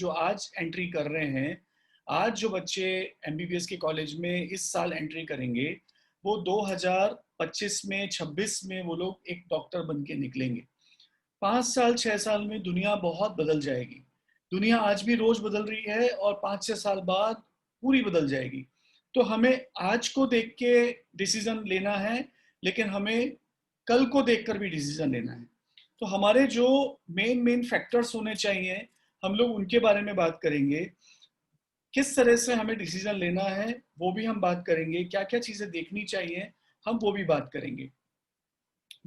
जो आज एंट्री कर रहे हैं, आज जो बच्चे एमबीबीएस के कॉलेज में इस साल एंट्री करेंगे, वो 2025 में 26 में वो लोग एक डॉक्टर बन के निकलेंगे। 5 साल 6 साल में दुनिया बहुत बदल जाएगी। दुनिया आज भी रोज बदल रही है और 5 6 साल बाद पूरी बदल जाएगी। तो हमें आज को देख के डिसीजन लेना है, लेकिन हमें कल को देखकर भी डिसीजन लेना है। तो हमारे जो मेन मेन फैक्टर्स होने चाहिए, हम लोग उनके बारे में बात करेंगे। किस तरह से हमें डिसीजन लेना है वो भी हम बात करेंगे, क्या क्या चीजें देखनी चाहिए हम वो भी बात करेंगे।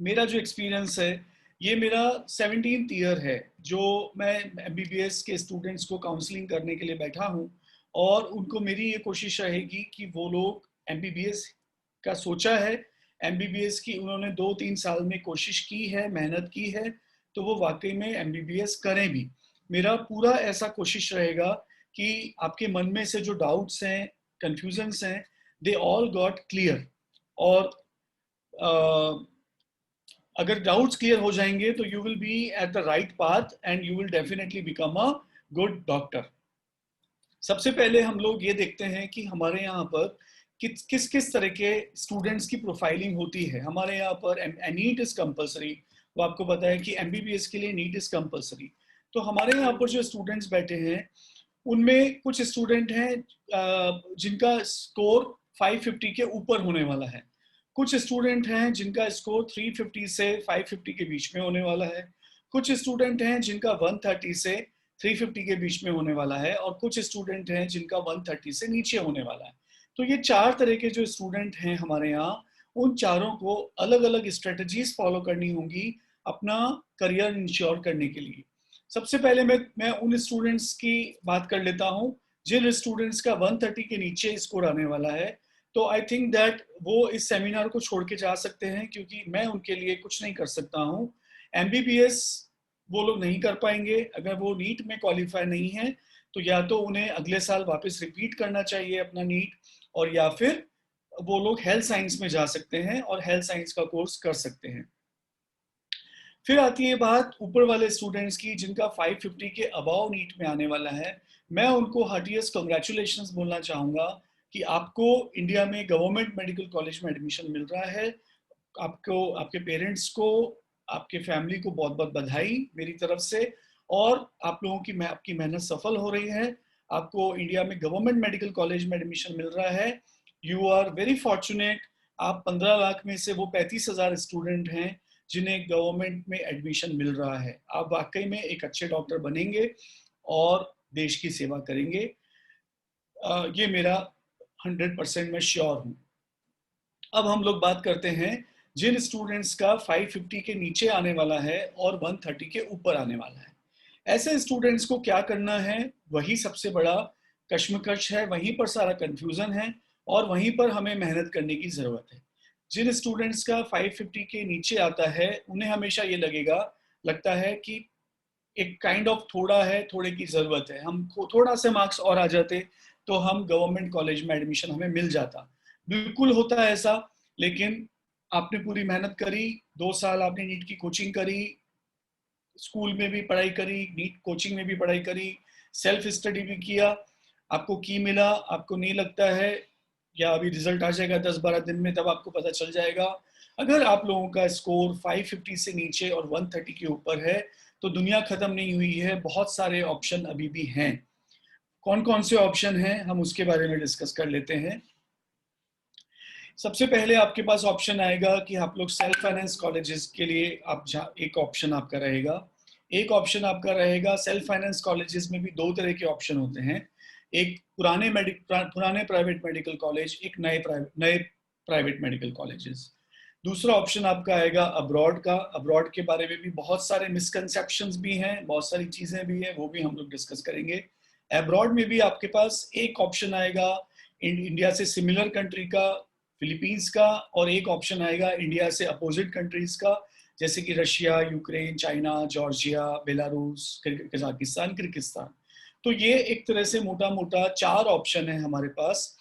मेरा जो एक्सपीरियंस है, ये मेरा 17th ईयर है जो मैं एमबीबीएस के स्टूडेंट्स को काउंसलिंग करने के लिए बैठा हूँ। और उनको मेरी ये कोशिश रहेगी कि वो लोग एमबीबीएस का सोचा है, एमबीबीएस की उन्होंने 2 3 साल में कोशिश की है, मेहनत की है, तो वो वाकई में एमबीबीएस करें भी। मेरा पूरा ऐसा कोशिश रहेगा कि आपके मन में से जो डाउट्स हैं, कंफ्यूजन्स हैं, दे ऑल गॉट क्लियर। और अगर डाउट्स क्लियर हो जाएंगे तो you will be at the right path and you will definitely become a good doctor. सबसे पहले हम लोग ये देखते हैं कि हमारे यहाँ पर किस किस किस तरह के स्टूडेंट्स की प्रोफाइलिंग होती है। हमारे यहाँ पर नीट इज कंपलसरी। वो आपको पता है कि एमबीबीएस के लिए नीट इज कंपलसरी। तो हमारे यहाँ पर जो स्टूडेंट्स बैठे हैं, उनमें कुछ स्टूडेंट हैं जिनका स्कोर 550 के ऊपर होने वाला है। कुछ स्टूडेंट हैं जिनका स्कोर 350 से 550 के बीच में होने वाला है। कुछ स्टूडेंट हैं जिनका 130 से 350 के बीच में होने वाला है। और कुछ स्टूडेंट हैं जिनका 130 से नीचे होने वाला है। तो ये 4 तरह के जो स्टूडेंट हैं हमारे यहाँ, उन चारों को अलग अलग स्ट्रेटजीज फॉलो करनी होंगी अपना करियर इंश्योर करने के लिए। सबसे पहले मैं उन स्टूडेंट्स की बात कर लेता हूं जिन स्टूडेंट्स का 130 के नीचे स्कोर आने वाला है। तो आई थिंक दैट वो इस सेमिनार को छोड़ के जा सकते हैं, क्योंकि मैं उनके लिए कुछ नहीं कर सकता हूं। एमबीबीएस वो लोग नहीं कर पाएंगे। अगर वो नीट में क्वालिफाई नहीं है तो या तो उन्हें अगले साल वापस रिपीट करना चाहिए अपना नीट, और या फिर वो लोग हेल्थ साइंस में जा सकते हैं और हेल्थ साइंस का कोर्स कर सकते हैं। फिर आती है बात ऊपर वाले स्टूडेंट्स की जिनका 550 के अबाव नीट में आने वाला है। मैं उनको हार्टिएस्ट कंग्रेचुलेशंस बोलना चाहूँगा कि आपको इंडिया में गवर्नमेंट मेडिकल कॉलेज में एडमिशन मिल रहा है। आपको, आपके पेरेंट्स को, आपके फैमिली को बहुत बहुत बधाई मेरी तरफ से। और आप लोगों की आपकी मेहनत सफल हो रही है। आपको इंडिया में गवर्नमेंट मेडिकल कॉलेज में एडमिशन मिल रहा है। You are very fortunate. आप 15 लाख में से वो 35,000 स्टूडेंट हैं जिन्हें गवर्नमेंट में एडमिशन मिल रहा है। आप वाकई में एक अच्छे डॉक्टर बनेंगे और देश की सेवा करेंगे। ये मेरा 100% मैं श्योर हूँ। अब हम लोग बात करते हैं जिन स्टूडेंट्स का 550 के नीचे आने वाला है और 130 के ऊपर आने वाला है। ऐसे स्टूडेंट्स को क्या करना है, वही सबसे बड़ा कश्मकश है, वहीं पर सारा कंफ्यूजन है और वहीं पर हमें मेहनत करने की जरूरत है। जिन स्टूडेंट्स का 550 के नीचे आता है, उन्हें हमेशा ये लगता है कि एक काइंड ऑफ थोड़ा है, थोड़े की जरूरत है, हमको थोड़ा से मार्क्स और आ जाते तो हम गवर्नमेंट कॉलेज में एडमिशन हमें मिल जाता। बिल्कुल होता है ऐसा, लेकिन आपने पूरी मेहनत करी, 2 साल आपने नीट की कोचिंग करी, स्कूल में भी पढ़ाई करी, नीट कोचिंग में भी पढ़ाई करी, सेल्फ स्टडी भी किया, आपको की मिला, आपको नहीं लगता है, या अभी रिजल्ट आ जाएगा 10 12 दिन में, तब आपको पता चल जाएगा। अगर आप लोगों का स्कोर 550 से नीचे और 130 के ऊपर है तो दुनिया खत्म नहीं हुई है, बहुत सारे ऑप्शन अभी भी हैं। कौन कौन से ऑप्शन हैं हम उसके बारे में डिस्कस कर लेते हैं। सबसे पहले आपके पास ऑप्शन आएगा कि आप लोग सेल्फ फाइनेंस कॉलेजेस के लिए आप एक ऑप्शन आपका रहेगा। एक ऑप्शन आपका रहेगा, सेल्फ फाइनेंस कॉलेजेस में भी 2 तरह के ऑप्शन होते हैं। एक पुराने प्राइवेट मेडिकल कॉलेज, एक नए प्राइवेट मेडिकल कॉलेजेस। दूसरा ऑप्शन आपका आएगा अब्रॉड का। अब्रॉड के बारे में भी बहुत सारे मिसकंसेप्शंस भी हैं, बहुत सारी चीजें भी हैं, वो भी हम लोग डिस्कस करेंगे। अब्रॉड में भी आपके पास एक ऑप्शन आएगा इंडिया से सिमिलर कंट्री का, फिलीपींस का, और एक ऑप्शन आएगा इंडिया से अपोजिट कंट्रीज का, जैसे कि Russia, Ukraine, China, Georgia, Belarus, Kazakhstan, Kyrgyzstan. तो ये एक तरह से मोटा मोटा 4 ऑप्शन है हमारे पास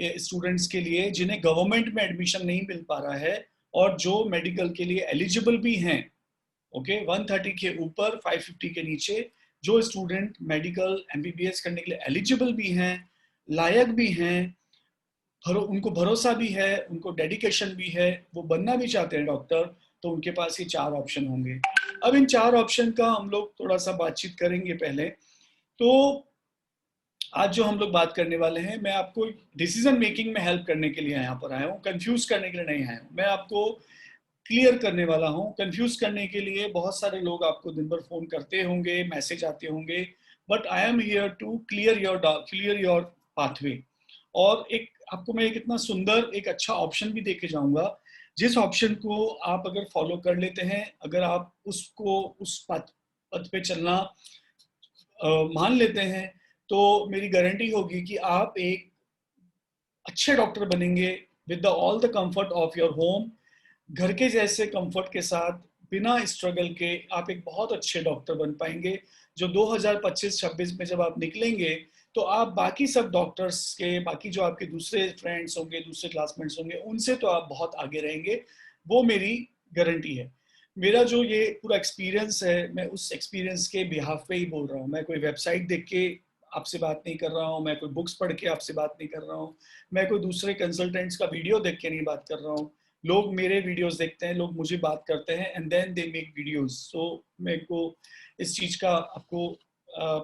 स्टूडेंट्स के लिए जिन्हें गवर्नमेंट में एडमिशन नहीं मिल पा रहा है और जो मेडिकल के लिए एलिजिबल भी हैं। ओके, 130 के ऊपर, 550 के नीचे, जो स्टूडेंट मेडिकल एमबीबीएस करने के लिए एलिजिबल भी हैं, लायक भी हैं, उनको भरोसा भी है, उनको डेडिकेशन भी है, वो बनना भी चाहते हैं डॉक्टर, तो उनके पास ये 4 ऑप्शन होंगे। अब इन 4 ऑप्शन का हम लोग थोड़ा सा बातचीत करेंगे पहले। तो आज जो हम लोग बात करने वाले हैं, मैं आपको डिसीजन मेकिंग में हेल्प करने के लिए यहाँ पर आया हूँ, कंफ्यूज करने के लिए नहीं आया हूँ। मैं आपको क्लियर करने वाला हूँ। कंफ्यूज करने के लिए बहुत सारे लोग आपको दिन भर फोन करते होंगे, मैसेज आते होंगे, but I am here to clear your pathway. और एक आपको मैं एक इतना सुंदर एक अच्छा ऑप्शन भी देके जाऊंगा, जिस ऑप्शन को आप अगर फॉलो कर लेते हैं, अगर आप उसको उस पथ पे चलना मान लेते हैं, तो मेरी गारंटी होगी कि आप एक अच्छे डॉक्टर बनेंगे with the all the comfort of your home. घर के जैसे कंफर्ट के साथ, बिना स्ट्रगल के आप एक बहुत अच्छे डॉक्टर बन पाएंगे, जो 2025-26 में जब आप निकलेंगे तो आप बाकी सब डॉक्टर्स के, बाकी जो आपके दूसरे फ्रेंड्स होंगे, दूसरे क्लासमेट्स होंगे, उनसे तो आप बहुत आगे रहेंगे। वो मेरी गारंटी है। मेरा जो ये पूरा एक्सपीरियंस है, मैं उस एक्सपीरियंस के बिहाफ पे ही बोल रहा हूँ। मैं कोई वेबसाइट देख के आपसे बात नहीं कर रहा हूँ, मैं कोई बुक्स पढ़ के आपसे बात नहीं कर रहा हूँ, मैं कोई दूसरे कंसल्टेंट्स का वीडियो देख के नहीं बात कर रहा हूँ। लोग मेरे वीडियोस देखते हैं, लोग मुझे बात करते हैं, and then they make videos. So मेरे को इस चीज़ का आपको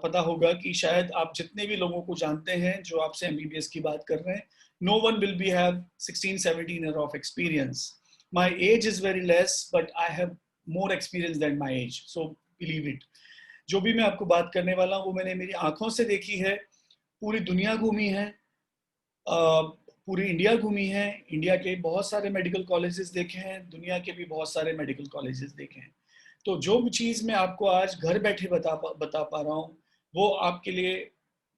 पता होगा कि शायद आप जितने भी लोगों को जानते हैं जो आपसे एमबीबीएस की बात कर रहे हैं, no one will be have 16-17 year of experience. My age is very less, but I have more experience than my age, so believe it. जो भी मैं आपको बात करने वाला हूँ वो मैंने मेरी आंखों से देखी है। पूरी दुनिया घूमी है, पूरी इंडिया घूमी है, इंडिया के बहुत सारे मेडिकल कॉलेजेस देखे हैं, दुनिया के भी बहुत सारे मेडिकल कॉलेजेस देखे हैं। तो जो भी चीज़ मैं आपको आज घर बैठे बता पा रहा हूँ, वो आपके लिए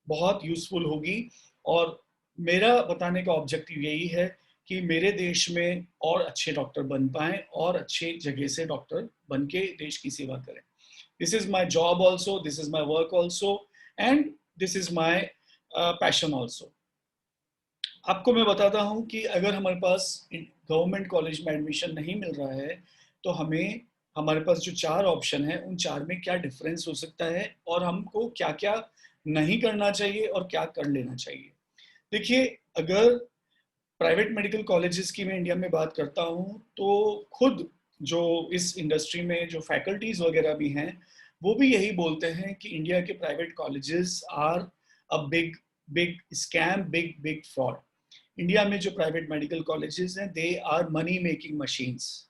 बहुत यूजफुल होगी। और मेरा बताने का ऑब्जेक्टिव यही है कि मेरे देश में और अच्छे डॉक्टर बन पाएं, और अच्छे जगह से डॉक्टर बन के देश की सेवा करें। This is my job also, this is my work also, and this is my passion also. आपको मैं बताता हूँ कि अगर हमारे पास गवर्नमेंट कॉलेज में एडमिशन नहीं मिल रहा है, तो हमें हमारे पास जो 4 ऑप्शन है, उन 4 में क्या डिफरेंस हो सकता है, और हमको क्या क्या नहीं करना चाहिए और क्या कर लेना चाहिए। देखिए, अगर प्राइवेट मेडिकल कॉलेजेस की मैं इंडिया में बात करता हूँ, तो खुद जो इस इंडस्ट्री में जो फैकल्टीज वगैरह भी हैं, वो भी यही बोलते हैं कि इंडिया के private colleges are a big big scam, big big fraud. India में जो प्राइवेट मेडिकल कॉलेजेस हैं, they are money making machines.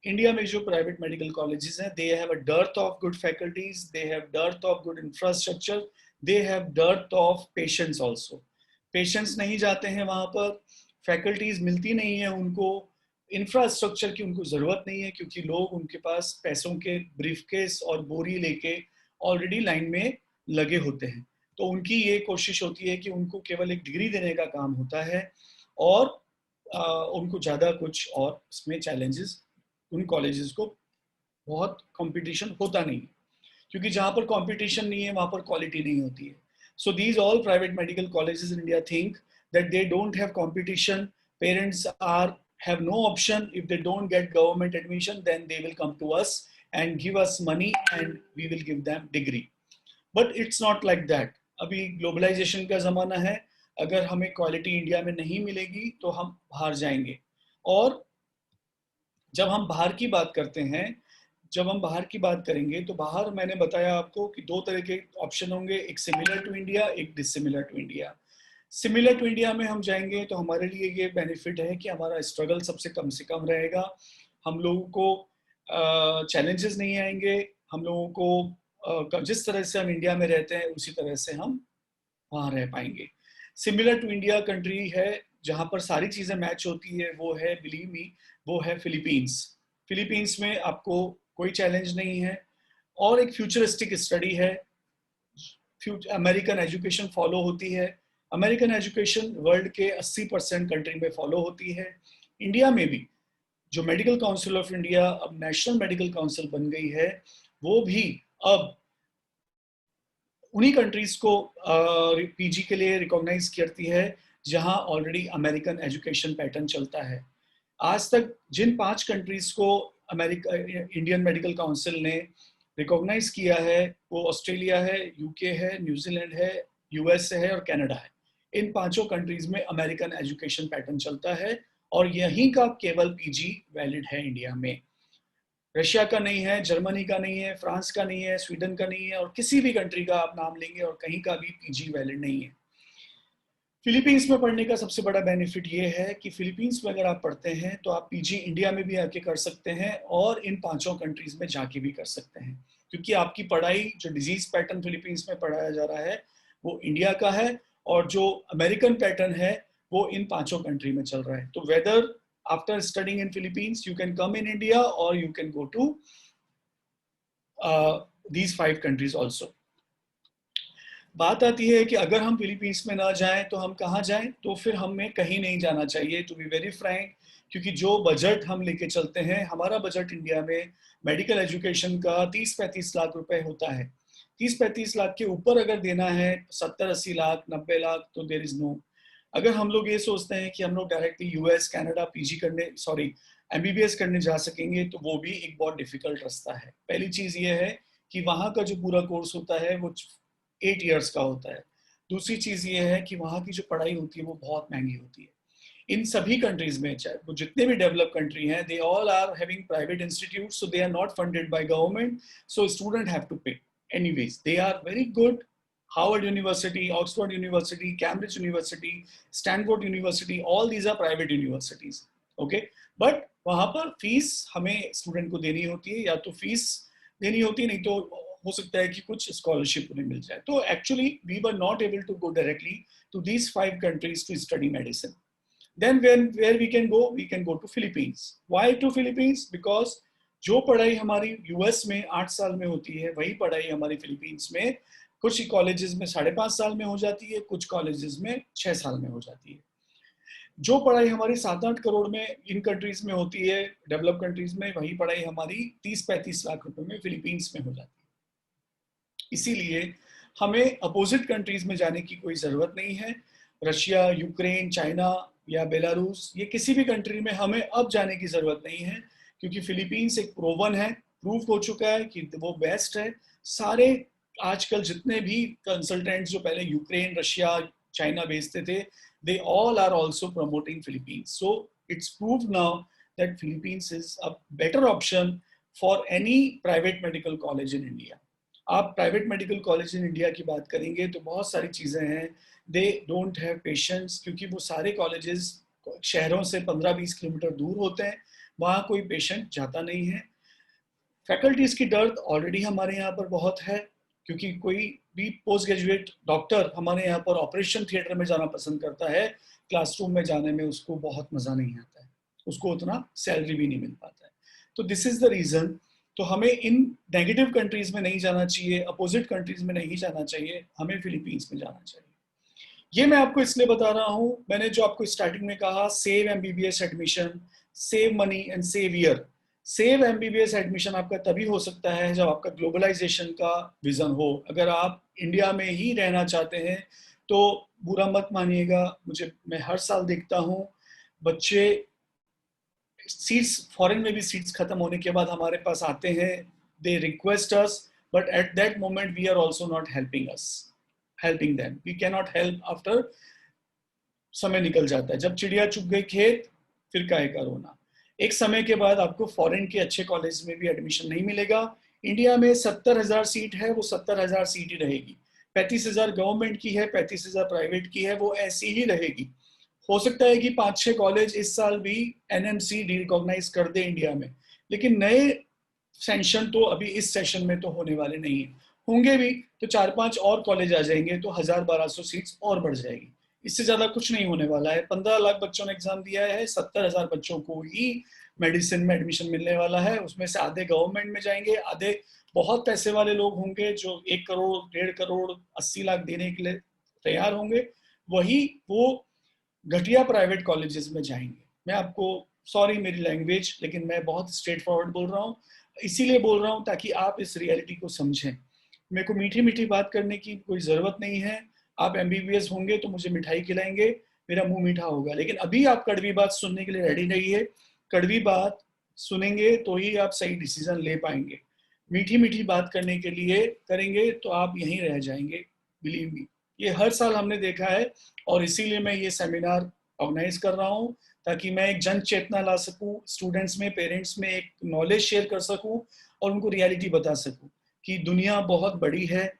India में जो प्राइवेट मेडिकल कॉलेजेस हैं, they have a dearth of good faculties, they have dearth of good infrastructure, they have dearth of patients also. Patients नहीं जाते हैं वहां पर, faculties मिलती नहीं है उनको, इंफ्रास्ट्रक्चर की उनको ज़रूरत नहीं है, क्योंकि लोग उनके पास पैसों के ब्रीफकेस और बोरी लेके ऑलरेडी लाइन में लगे होते हैं। तो उनकी ये कोशिश होती है कि उनको केवल एक डिग्री देने का काम होता है, और उनको ज़्यादा कुछ और उसमें चैलेंजेस उन कॉलेजेस को बहुत कंपटीशन होता नहीं, क्योंकि जहाँ पर कंपटीशन नहीं है वहाँ पर क्वालिटी नहीं होती है। So these all private medical colleges in India think that they don't have competition, parents are have no option. If they don't get government admission, then they will come to us and give us money, and we will give them degree. But it's not like that. अभी globalisation का ज़माना है, अगर हमें quality India में नहीं मिलेगी तो हम बाहर जाएंगे। और जब हम बाहर की बात करते हैं, जब हम बाहर की बात करेंगे, तो बाहर मैंने बताया आपको कि 2 तरह के ऑप्शन होंगे, एक सिमिलर टू इंडिया, एक dissimilar to India. Similar to India में हम जाएंगे तो हमारे लिए ये बेनिफिट है कि हमारा स्ट्रगल सबसे कम से कम रहेगा, हम लोगों को चैलेंजेस नहीं आएंगे, हम लोगों को जिस तरह से हम इंडिया में रहते हैं उसी तरह से हम वहाँ रह पाएंगे। सिमिलर टू इंडिया कंट्री है जहाँ पर सारी चीज़ें मैच होती है, वो है, बिलीव मी, वो है फिलीपींस। फिलीपींस में आपको कोई चैलेंज नहीं है, और एक फ्यूचरिस्टिक स्टडी है। अमेरिकन एजुकेशन फॉलो होती है। अमेरिकन एजुकेशन वर्ल्ड के 80% कंट्री में फॉलो होती है। इंडिया में भी जो मेडिकल काउंसिल ऑफ इंडिया अब नेशनल मेडिकल काउंसिल बन गई है, वो भी अब उन्हीं कंट्रीज को पीजी के लिए रिकॉग्नाइज करती है जहां ऑलरेडी अमेरिकन एजुकेशन पैटर्न चलता है। आज तक जिन 5 कंट्रीज को अमेरिका इंडियन मेडिकल काउंसिल ने रिकॉग्नाइज किया है वो ऑस्ट्रेलिया है, यूके है, न्यूजीलैंड है, यूएस है और कनाडा है। इन पांचों कंट्रीज में अमेरिकन एजुकेशन पैटर्न चलता है और यहीं का केवल पीजी वैलिड है इंडिया में। रशिया का नहीं है, जर्मनी का नहीं है, फ्रांस का नहीं है, स्वीडन का नहीं है और किसी भी कंट्री का आप नाम लेंगे और कहीं का भी पीजी वैलिड नहीं है। फिलीपींस में पढ़ने का सबसे बड़ा बेनिफिट ये है कि फिलीपींस में अगर आप पढ़ते हैं तो आप पीजी इंडिया में भी आके कर सकते हैं और इन पांचों कंट्रीज में जाके भी कर सकते हैं, क्योंकि आपकी पढ़ाई जो डिजीज पैटर्न फिलीपींस में पढ़ाया जा रहा है वो इंडिया का है और जो अमेरिकन पैटर्न है वो इन पांचों कंट्री में चल रहा है। तो whether after studying in Philippines you can come in India और you can go to these 5 countries also. बात आती है कि अगर हम फिलीपींस में ना जाएं तो हम कहाँ जाएं, तो फिर हमें कहीं नहीं जाना चाहिए, टू बी वेरी फ्रैंक, क्योंकि जो बजट हम लेके चलते हैं, हमारा बजट इंडिया में मेडिकल एजुकेशन का 30-35 लाख रुपए होता है। 30-35 लाख के ऊपर अगर देना है 70-80 लाख 90 लाख तो देर इज नो। अगर हम लोग ये सोचते हैं कि हम लोग डायरेक्टली यूएस कनाडा पीजी करने सॉरी एमबीबीएस करने जा सकेंगे तो वो भी एक बहुत डिफिकल्ट रास्ता है। पहली चीज ये है कि वहाँ का जो पूरा कोर्स होता है वो 8 इयर्स का होता है। दूसरी चीज ये है कि वहाँ की जो पढ़ाई होती है वो बहुत महंगी होती है। इन सभी कंट्रीज में, चाहे वो जितने भी डेवलप कंट्री हैं, they all are having private institute, so they are not funded by government, so student have to pay anyways. They are very good, Harvard university, Oxford university, Cambridge university, Stanford university, all these are private universities, okay. But वहां पर fees हमें student को देनी होती है, या तो fees देनी होती है, नहीं तो हो सकता है कि कुछ स्कॉलरशिप उन्हें मिल जाए। तो actually we were not able to go directly to these 5 countries to study medicine. Then where we can go to Philippines. Why to Philippines? Because जो पढ़ाई हमारी यूएस में 8 साल में होती है वही पढ़ाई हमारी फिलीपींस में कुछ कॉलेजेस में 5.5 साल में हो जाती है, कुछ कॉलेजेस में 6 साल में हो जाती है। जो पढ़ाई हमारी 7-8 करोड़ में इन कंट्रीज में होती है, डेवलप कंट्रीज में, वही पढ़ाई हमारी 30-35 लाख रुपए में फिलीपींस में हो जाती है। इसीलिए हमें अपोजिट कंट्रीज में जाने की कोई जरूरत नहीं है। रशिया, यूक्रेन, चाइना या बेलारूस, ये किसी भी कंट्री में हमें अब जाने की जरूरत नहीं है, क्योंकि फिलीपींस एक प्रूवन है, प्रूव हो चुका है कि वो बेस्ट है। सारे आजकल जितने भी कंसल्टेंट्स जो पहले यूक्रेन, रशिया, चाइना भेजते थे, they all are also promoting Philippines. So it's proved now that Philippines is a better option for any private medical college in India. आप private medical college in India की बात करेंगे तो बहुत सारी चीज़ें हैं। दे डोंट हैव पेशेंट्स, क्योंकि वो सारे कॉलेजेस शहरों से 15-20 किलोमीटर दूर होते हैं, वहाँ कोई पेशेंट जाता नहीं है। फैकल्टीज की डर ऑलरेडी हमारे यहाँ पर बहुत है, क्योंकि कोई भी पोस्ट ग्रेजुएट डॉक्टर हमारे यहाँ पर ऑपरेशन थिएटर में जाना पसंद करता है, क्लासरूम में जाने में उसको बहुत मज़ा नहीं आता है, उसको उतना सैलरी भी नहीं मिल पाता है। तो दिस इज़ द रीज़न। तो हमें इन नेगेटिव कंट्रीज में नहीं जाना चाहिए, अपोजिट कंट्रीज में नहीं जाना चाहिए, हमें फिलीपींस में जाना चाहिए। ये मैं आपको इसलिए बता रहा हूँ, मैंने जो आपको स्टार्टिंग में कहा, save MBBS admission, save money and save year. Save MBBS admission आपका तभी हो सकता है जब आपका ग्लोबलाइजेशन का विजन हो। अगर आप इंडिया में ही रहना चाहते हैं तो बुरा मत मानिएगा मुझे, मैं हर साल देखता हूँ बच्चे सीट्स, फॉरेन में भी सीट्स खत्म होने के बाद हमारे पास आते हैं, they request us, but at that moment we are also not helping them, we can not help after. समय निकल जाता है, जब चिड़िया चुग गई खेत फिर काहे का रोना। एक समय के बाद आपको फॉरेन के अच्छे कॉलेज में भी एडमिशन नहीं मिलेगा। इंडिया में 70,000 सीट है, वो 70,000 सीट ही रहेगी। 35,000 गवर्नमेंट की है, 35,000 प्राइवेट की है, वो ऐसी ही रहेगी। हो सकता है कि 5-6 कॉलेज इस साल भी एनएमसी रिकॉग्नाइज कर दे इंडिया में, लेकिन नए सैंक्शन तो अभी इस सेशन में तो होने वाले नहीं है। होंगे भी तो 4-5 और कॉलेज आ जाएंगे तो 1,000-1,200 सीट्स और बढ़ जाएगी। इससे ज्यादा कुछ नहीं होने वाला है। 15 लाख बच्चों ने एग्जाम दिया है, 70,000 बच्चों को ही मेडिसिन में एडमिशन मिलने वाला है। उसमें से आधे गवर्नमेंट में जाएंगे, आधे बहुत पैसे वाले लोग होंगे जो 1 करोड़ 1.5 करोड़ 80 लाख देने के लिए तैयार होंगे, वही वो घटिया प्राइवेट कॉलेजेस में जाएंगे। मैं आपको, सॉरी मेरी लैंग्वेज, लेकिन मैं बहुत स्ट्रेट फॉरवर्ड बोल रहा हूँ, इसीलिए बोल रहा हूँ ताकि आप इस रियलिटी को समझें। मेरे को मीठी मीठी बात करने की कोई ज़रूरत नहीं है। आप एमबीबीएस होंगे तो मुझे मिठाई खिलाएंगे, मेरा मुंह मीठा होगा, लेकिन अभी आप कड़वी बात सुनने के लिए रेडी रहिए। कड़वी बात सुनेंगे तो ही आप सही डिसीजन ले पाएंगे। मीठी मीठी बात करने के लिए करेंगे तो आप यहीं रह जाएंगे, बिलीव मी। ये हर साल हमने देखा है, और इसीलिए मैं ये सेमिनार ऑर्गेनाइज कर रहा हूँ, ताकि मैं एक जन चेतना ला सकूँ स्टूडेंट्स में, पेरेंट्स में, एक नॉलेज शेयर कर सकूँ और उनको रियलिटी बता सकूँ कि दुनिया बहुत बड़ी है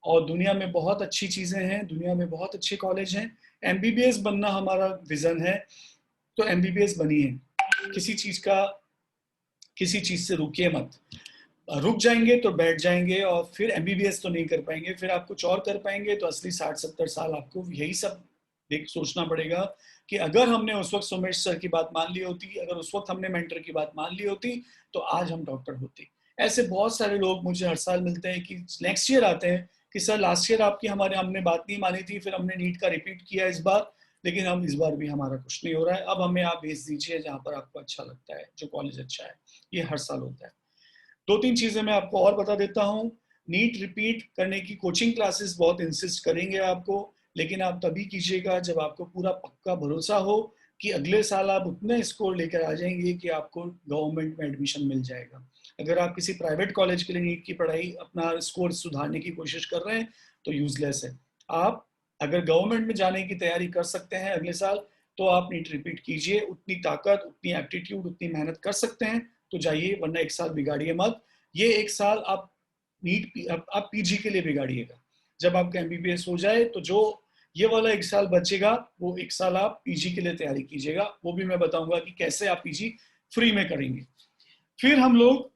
और दुनिया में बहुत अच्छी चीज़ें हैं, दुनिया में बहुत अच्छे कॉलेज हैं। एमबीबीएस बनना हमारा विजन है, तो एमबीबीएस बनिए, किसी चीज़ का, किसी चीज़ से रुकिए मत। रुक जाएंगे तो बैठ जाएंगे और फिर एमबीबीएस तो नहीं कर पाएंगे, फिर आप कुछ और कर पाएंगे तो असली 60-70 साल आपको यही सब देख सोचना पड़ेगा कि अगर हमने उस वक्त सोमेश सर की बात मान ली होती, अगर उस वक्त हमने मेंटर की बात मान ली होती, तो आज हम डॉक्टर होते। ऐसे बहुत सारे लोग मुझे हर साल मिलते हैं कि नेक्स्ट ईयर आते हैं कि सर लास्ट ईयर आपकी हमारे हमने बात नहीं मानी थी, फिर हमने नीट का रिपीट किया इस बार, लेकिन हम इस बार भी हमारा कुछ नहीं हो रहा है, अब हमें आप भेज दीजिए जहाँ पर आपको अच्छा लगता है, जो कॉलेज अच्छा है। ये हर साल होता है। दो तीन चीजें मैं आपको और बता देता हूँ। नीट रिपीट करने की कोचिंग क्लासेस बहुत इंसिस्ट करेंगे आपको, लेकिन आप तभी कीजिएगा जब आपको पूरा पक्का भरोसा हो कि अगले साल आप उतने स्कोर लेकर आ जाएंगे कि आपको गवर्नमेंट में एडमिशन मिल जाएगा। अगर आप किसी प्राइवेट कॉलेज के लिए नीट की पढ़ाई अपना स्कोर सुधारने की कोशिश कर रहे हैं तो यूजलेस है। आप अगर गवर्नमेंट में जाने की तैयारी कर सकते हैं अगले साल, तो आप नीट रिपीट कीजिए, उतनी ताकत, उतनी एप्टीट्यूड, उतनी मेहनत कर सकते हैं तो जाइए, वरना एक साल बिगाड़िए मत। ये एक साल आप आप पीजी के लिए बिगाड़िएगा। जब आपका एमबीबीएस हो जाए तो जो ये वाला एक साल बचेगा, वो एक साल आप पीजी के लिए तैयारी कीजिएगा। वो भी मैं बताऊंगा कि कैसे आप पीजी फ्री में करेंगे। फिर हम लोग,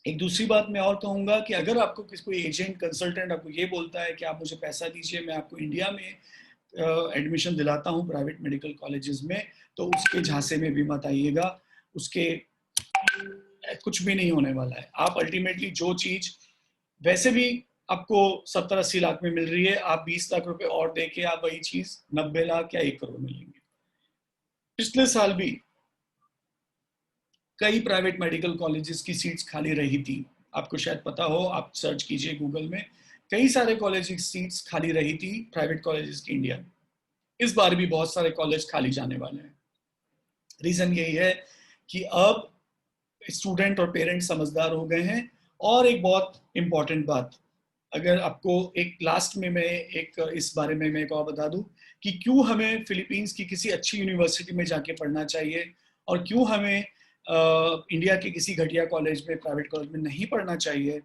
एक दूसरी बात मैं और कहूंगा कि अगर आपको कोई एजेंट कंसल्टेंट आपको ये बोलता है कि आप मुझे पैसा दीजिए, मैं आपको इंडिया में एडमिशन दिलाता हूँ प्राइवेट मेडिकल कॉलेजेस में, तो उसके झांसे में भी मत आइएगा। उसके कुछ भी नहीं होने वाला है। आप अल्टीमेटली जो चीज वैसे भी आपको 70-80 लाख में मिल रही है, आप 20 लाख रुपए और देके आप वही चीज 90 लाख या 1 करोड़ में लेंगे। पिछले साल भी कई प्राइवेट मेडिकल कॉलेजेस की सीट्स खाली रही थी, आपको शायद पता हो, आप सर्च कीजिए गूगल में, कई सारे कॉलेज की सीट्स खाली रही थी प्राइवेट कॉलेजेस की इंडिया में। इस बार भी बहुत सारे कॉलेज खाली जाने वाले हैं। रीजन यही है कि अब स्टूडेंट और पेरेंट्स समझदार हो गए हैं। और एक बहुत इंपॉर्टेंट बात, अगर आपको एक लास्ट में मैं एक इस बारे में मैं एक और बता दूं कि क्यों हमें फिलीपींस की किसी अच्छी यूनिवर्सिटी में जाके पढ़ना चाहिए और क्यों हमें इंडिया के किसी घटिया कॉलेज में, प्राइवेट कॉलेज में नहीं पढ़ना चाहिए।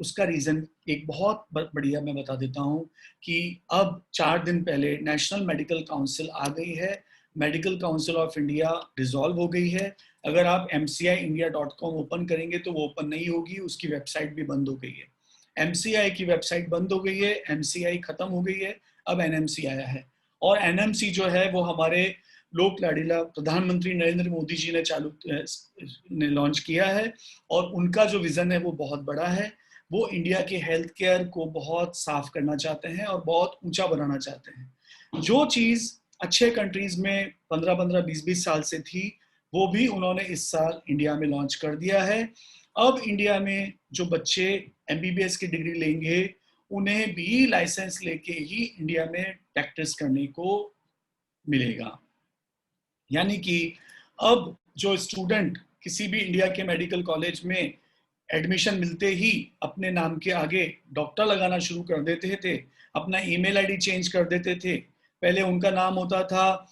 उसका रीजन एक बहुत बढ़िया मैं बता देता हूँ कि अब 4 दिन पहले नेशनल मेडिकल काउंसिल आ गई है, medical council of India dissolve हो गई है। अगर आप mciindia.com ओपन करेंगे तो वो ओपन नहीं होगी, उसकी वेबसाइट भी बंद हो गई है। एमसीआई की वेबसाइट बंद हो गई है, एमसीआई खत्म हो गई है, अब एनएमसी आया है। और एनएमसी जो है वो हमारे लोक लाडीला प्रधानमंत्री नरेंद्र मोदी जी ने लॉन्च किया है, और उनका जो विजन है वो बहुत बड़ा है। वो इंडिया के हेल्थ केयर को बहुत साफ करना चाहते हैं और बहुत ऊंचा बनाना चाहते हैं। जो चीज अच्छे कंट्रीज में 15-15, 20-20 साल से थी, वो भी उन्होंने इस साल इंडिया में लॉन्च कर दिया है। अब इंडिया में जो बच्चे एमबीबीएस की डिग्री लेंगे, उन्हें भी लाइसेंस लेके ही इंडिया में प्रैक्टिस करने को मिलेगा। यानी कि अब जो स्टूडेंट किसी भी इंडिया के मेडिकल कॉलेज में एडमिशन मिलते ही अपने नाम के आगे डॉक्टर लगाना शुरू कर देते थे, अपना ईमेल आईडी चेंज कर देते थे। पहले उनका नाम होता था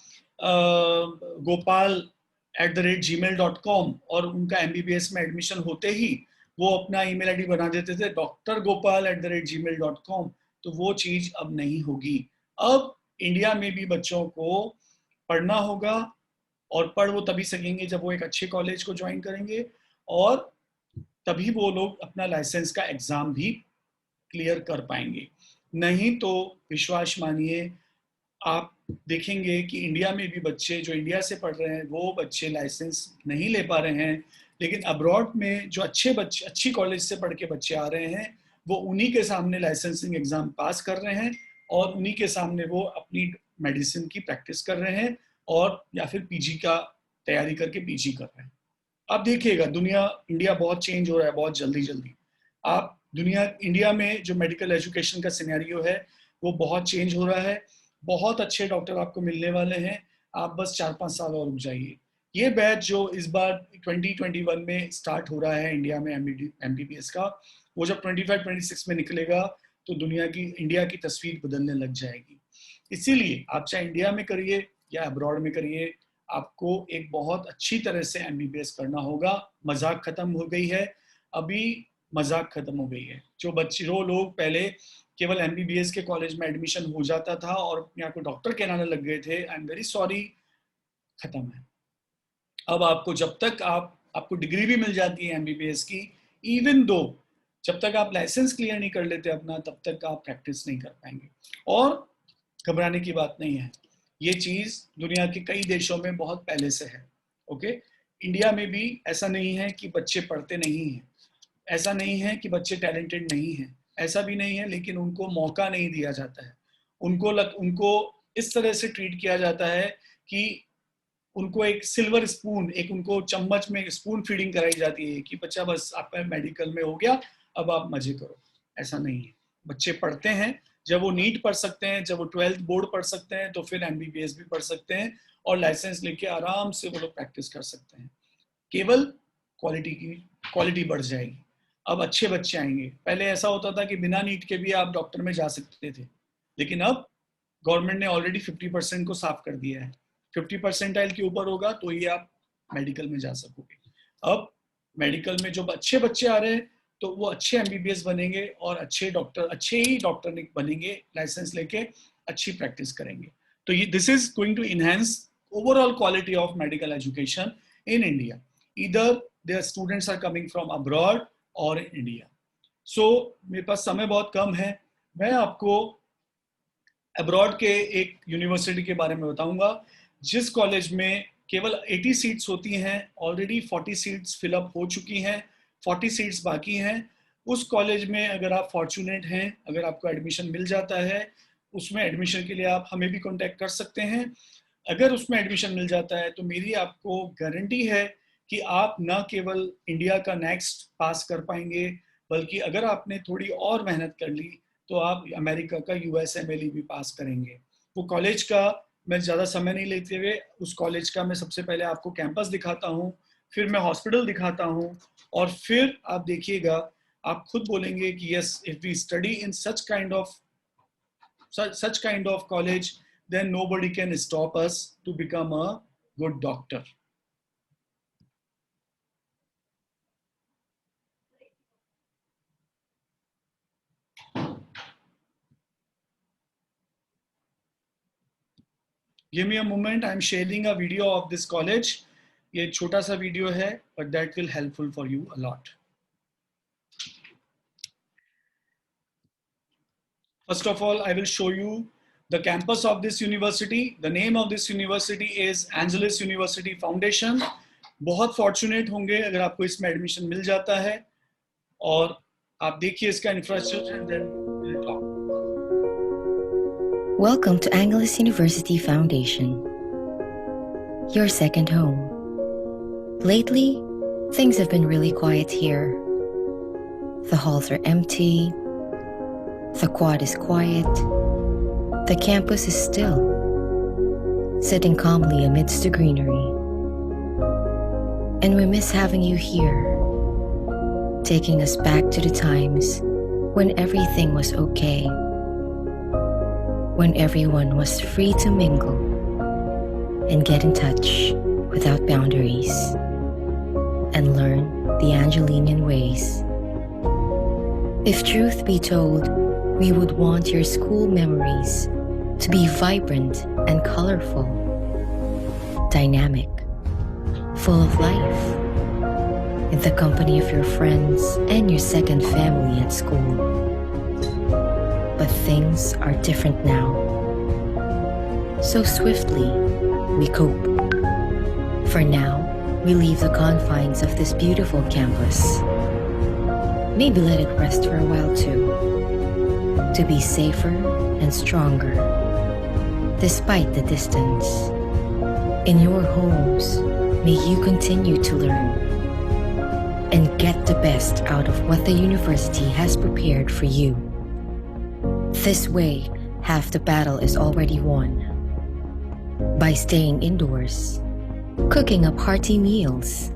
gopal@gmail.com, और उनका एमबीबीएस में एडमिशन होते ही वो अपना ईमेल आईडी बना देते थे drgopal@gmail.com। तो वो चीज अब नहीं होगी। अब इंडिया में भी बच्चों को पढ़ना होगा, और पढ़ वो तभी सकेंगे जब वो एक अच्छे कॉलेज को ज्वाइन करेंगे, और तभी वो लोग अपना लाइसेंस का एग्जाम भी क्लियर कर पाएंगे। नहीं तो विश्वास मानिए, आप देखेंगे कि इंडिया में भी बच्चे जो इंडिया से पढ़ रहे हैं वो बच्चे लाइसेंस नहीं ले पा रहे हैं, लेकिन अब्रॉड में जो अच्छे बच्चे अच्छी कॉलेज से पढ़ के बच्चे आ रहे हैं, वो उन्हीं के सामने लाइसेंसिंग एग्जाम पास कर रहे हैं, और उन्हीं के सामने वो अपनी मेडिसिन की प्रैक्टिस कर रहे हैं, और या फिर पीजी का तैयारी करके पीजी कर रहे हैं। आप देखिएगा दुनिया, इंडिया बहुत चेंज हो रहा है बहुत जल्दी जल्दी। आप दुनिया, इंडिया में जो मेडिकल एजुकेशन का सिनेरियो है वो बहुत चेंज हो रहा है। बहुत अच्छे डॉक्टर आपको मिलने वाले हैं, आप बस 4-5 साल और रुक जाइए। ये बैच जो इस बार 2021 में स्टार्ट हो रहा है इंडिया में MBBS का, वो जब 25-26 में निकलेगा तो इंडिया की तस्वीर बदलने लग जाएगी। इसीलिए आप चाहे इंडिया में करिए या अब्रॉड में करिए, आपको एक बहुत अच्छी तरह से MBBS करना होगा। मजाक खत्म हो गई है, अभी मजाक खत्म हो गई है। जो लोग पहले केवल MBBS के कॉलेज में एडमिशन हो जाता था और अपने आप को डॉक्टर कहलाने लग गए थे, आई एम वेरी सॉरी, खत्म है। अब आपको जब तक आपको डिग्री भी मिल जाती है MBBS की, इवन दो जब तक आप लाइसेंस क्लियर नहीं कर लेते अपना, तब तक आप प्रैक्टिस नहीं कर पाएंगे। और घबराने की बात नहीं है, ये चीज दुनिया के कई देशों में बहुत पहले से है। ओके, इंडिया में भी ऐसा नहीं है कि बच्चे पढ़ते नहीं हैं, ऐसा नहीं है कि बच्चे टैलेंटेड नहीं हैं, ऐसा भी नहीं है, लेकिन उनको मौका नहीं दिया जाता है। उनको इस तरह से ट्रीट किया जाता है कि उनको एक सिल्वर स्पून, एक उनको चम्मच में स्पून फीडिंग कराई जाती है कि बच्चा बस आपका मेडिकल में हो गया, अब आप मजे करो। ऐसा नहीं है, बच्चे पढ़ते हैं। जब वो नीट पढ़ सकते हैं, जब वो 12th बोर्ड पढ़ सकते हैं, तो फिर MBBS भी पढ़ सकते हैं और लाइसेंस लेके आराम से वो लोग प्रैक्टिस कर सकते हैं। केवल क्वालिटी बढ़ जाएगी। अब अच्छे बच्चे आएंगे। पहले ऐसा होता था कि बिना नीट के भी आप डॉक्टर में जा सकते थे, लेकिन अब गवर्नमेंट ने ऑलरेडी 50% को साफ कर दिया है। 50% के ऊपर होगा तो ही आप मेडिकल में जा सकोगे। अब मेडिकल में जो अच्छे बच्चे आ रहे हैं तो वो अच्छे MBBS बनेंगे और अच्छे ही डॉक्टर बनेंगे, लाइसेंस लेके अच्छी प्रैक्टिस करेंगे। तो ये this is going to enhance overall quality of medical education in India, either their students are coming from abroad और इन इंडिया। सो मेरे पास समय बहुत कम है, मैं आपको अब्रॉड के एक यूनिवर्सिटी के बारे में बताऊंगा जिस कॉलेज में केवल 80 सीट्स होती हैं, ऑलरेडी 40 सीट्स फिलअप हो चुकी हैं, 40 सीट्स बाकी हैं। उस कॉलेज में अगर आप फॉर्चुनेट हैं, अगर आपको एडमिशन मिल जाता है, उसमें एडमिशन के लिए आप हमें भी कांटेक्ट कर सकते हैं। अगर उसमें एडमिशन मिल जाता है तो मेरी आपको गारंटी है कि आप न केवल इंडिया का नेक्स्ट पास कर पाएंगे, बल्कि अगर आपने थोड़ी और मेहनत कर ली तो आप अमेरिका का USMLE भी पास करेंगे। वो कॉलेज का मैं ज़्यादा समय नहीं लेते हुए उस कॉलेज का मैं सबसे पहले आपको कैंपस दिखाता हूँ, फिर मैं हॉस्पिटल दिखाता हूँ, और फिर आप देखिएगा, आप खुद बोलेंगे कि yes, if we study in such kind of college, then nobody can stop us to become a good doctor. Give me a moment, I'm sharing a video of this college. ये छोटा सा वीडियो है, but that will helpful for you a lot. First of all, I will show you the campus of this university. The name of this university is Angeles University Foundation. बहुत fortunate होंगे अगर आपको इसमें admission मिल जाता है, और आप देखिए इसका infrastructure, and then we'll talk. Welcome to Angeles University Foundation, your second home. Lately, things have been really quiet here. The halls are empty, the quad is quiet, the campus is still, sitting calmly amidst the greenery. And we miss having you here, taking us back to the times when everything was okay, when everyone was free to mingle and get in touch without boundaries and learn the Angelinian ways. If truth be told, we would want your school memories to be vibrant and colorful, dynamic, full of life, in the company of your friends and your second family at school. But things are different now. So swiftly, we cope. For now, we leave the confines of this beautiful campus. Maybe let it rest for a while too, to be safer and stronger, despite the distance. In your homes, may you continue to learn and get the best out of what the university has prepared for you. This way, half the battle is already won. By staying indoors, cooking up hearty meals,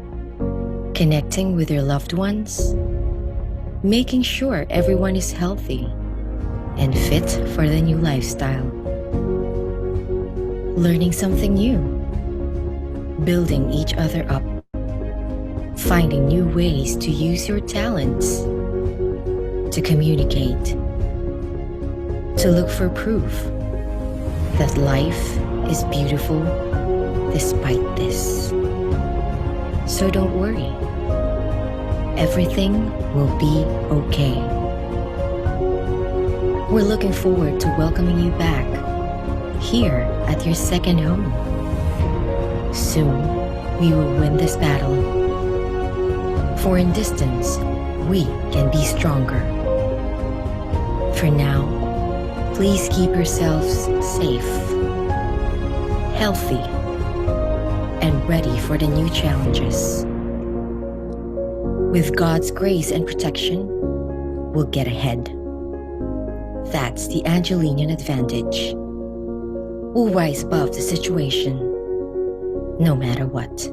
connecting with your loved ones, making sure everyone is healthy and fit for the new lifestyle, learning something new, building each other up, finding new ways to use your talents, to communicate, to look for proof that life is beautiful despite this. So don't worry, everything will be okay. We're looking forward to welcoming you back here at your second home. Soon, we will win this battle. For in distance, we can be stronger. For now, please keep yourselves safe, healthy, and ready for the new challenges. With God's grace and protection, we'll get ahead. That's the Angelinian advantage. We'll rise above the situation, no matter what.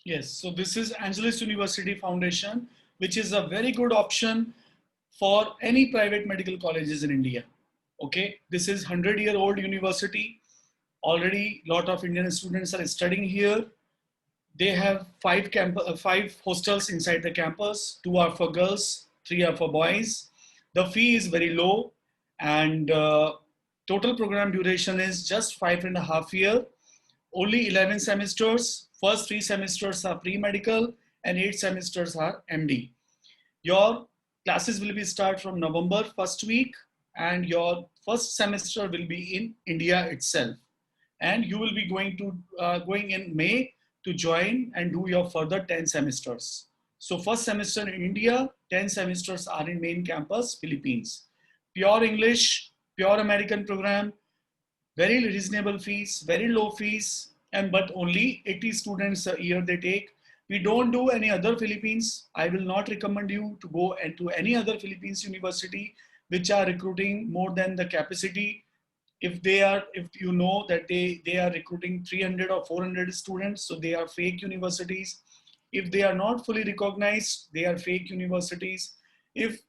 Yes, so this is Angeles University Foundation, which is a very good option for any private medical colleges in India. Okay, this is 100-year-old university. Already a lot of Indian students are studying here. They have five hostels inside the campus. 2 are for girls, 3 are for boys. The fee is very low, and total program duration is just 5.5 years. Only 11 semesters. First 3 semesters are pre-medical and 8 semesters are MD. Your classes will be start from November first week, and your first semester will be in India itself. And you will be going in May to join and do your further 10 semesters. So first semester in India, 10 semesters are in main campus, Philippines. Pure English, pure American program, very reasonable fees, very low fees, and but only 80 students a year they take. We don't do any other Philippines. I will not recommend you to go into any other Philippines university which are recruiting more than the capacity. If you know that they are recruiting 300 or 400 students, so they are fake universities. If they are not fully recognized, they are fake universities. If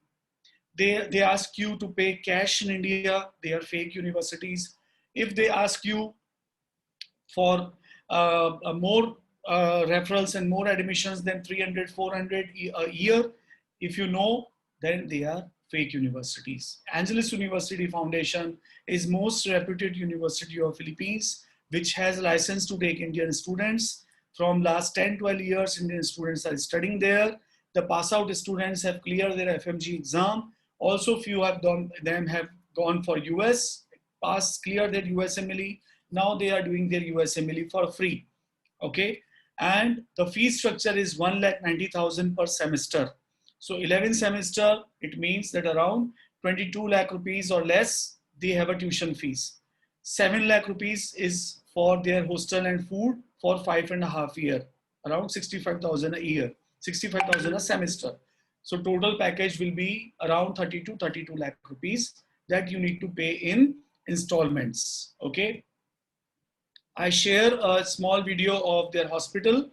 they ask you to pay cash in India, they are fake universities. If they ask you for more referrals and more admissions than 300, 400 a year, if you know, then they are fake universities. Angeles University Foundation is most reputed university of Philippines, which has a license to take Indian students. From last 10, 12 years, Indian students are studying there. The pass out students have cleared their FMG exam. Also, few of them have gone for US, cleared their USMLE. Now they are doing their USMLE for free. Okay. And the fee structure is 1,90,000 per semester. So 11 semester, it means that around 22 lakh rupees or less, they have a tuition fees. 7 lakh rupees is for their hostel and food for 5.5 years, around 65,000 a year, 65,000 a semester. So total package will be around 32 lakh rupees that you need to pay in installments. Okay. I share a small video of their hospital.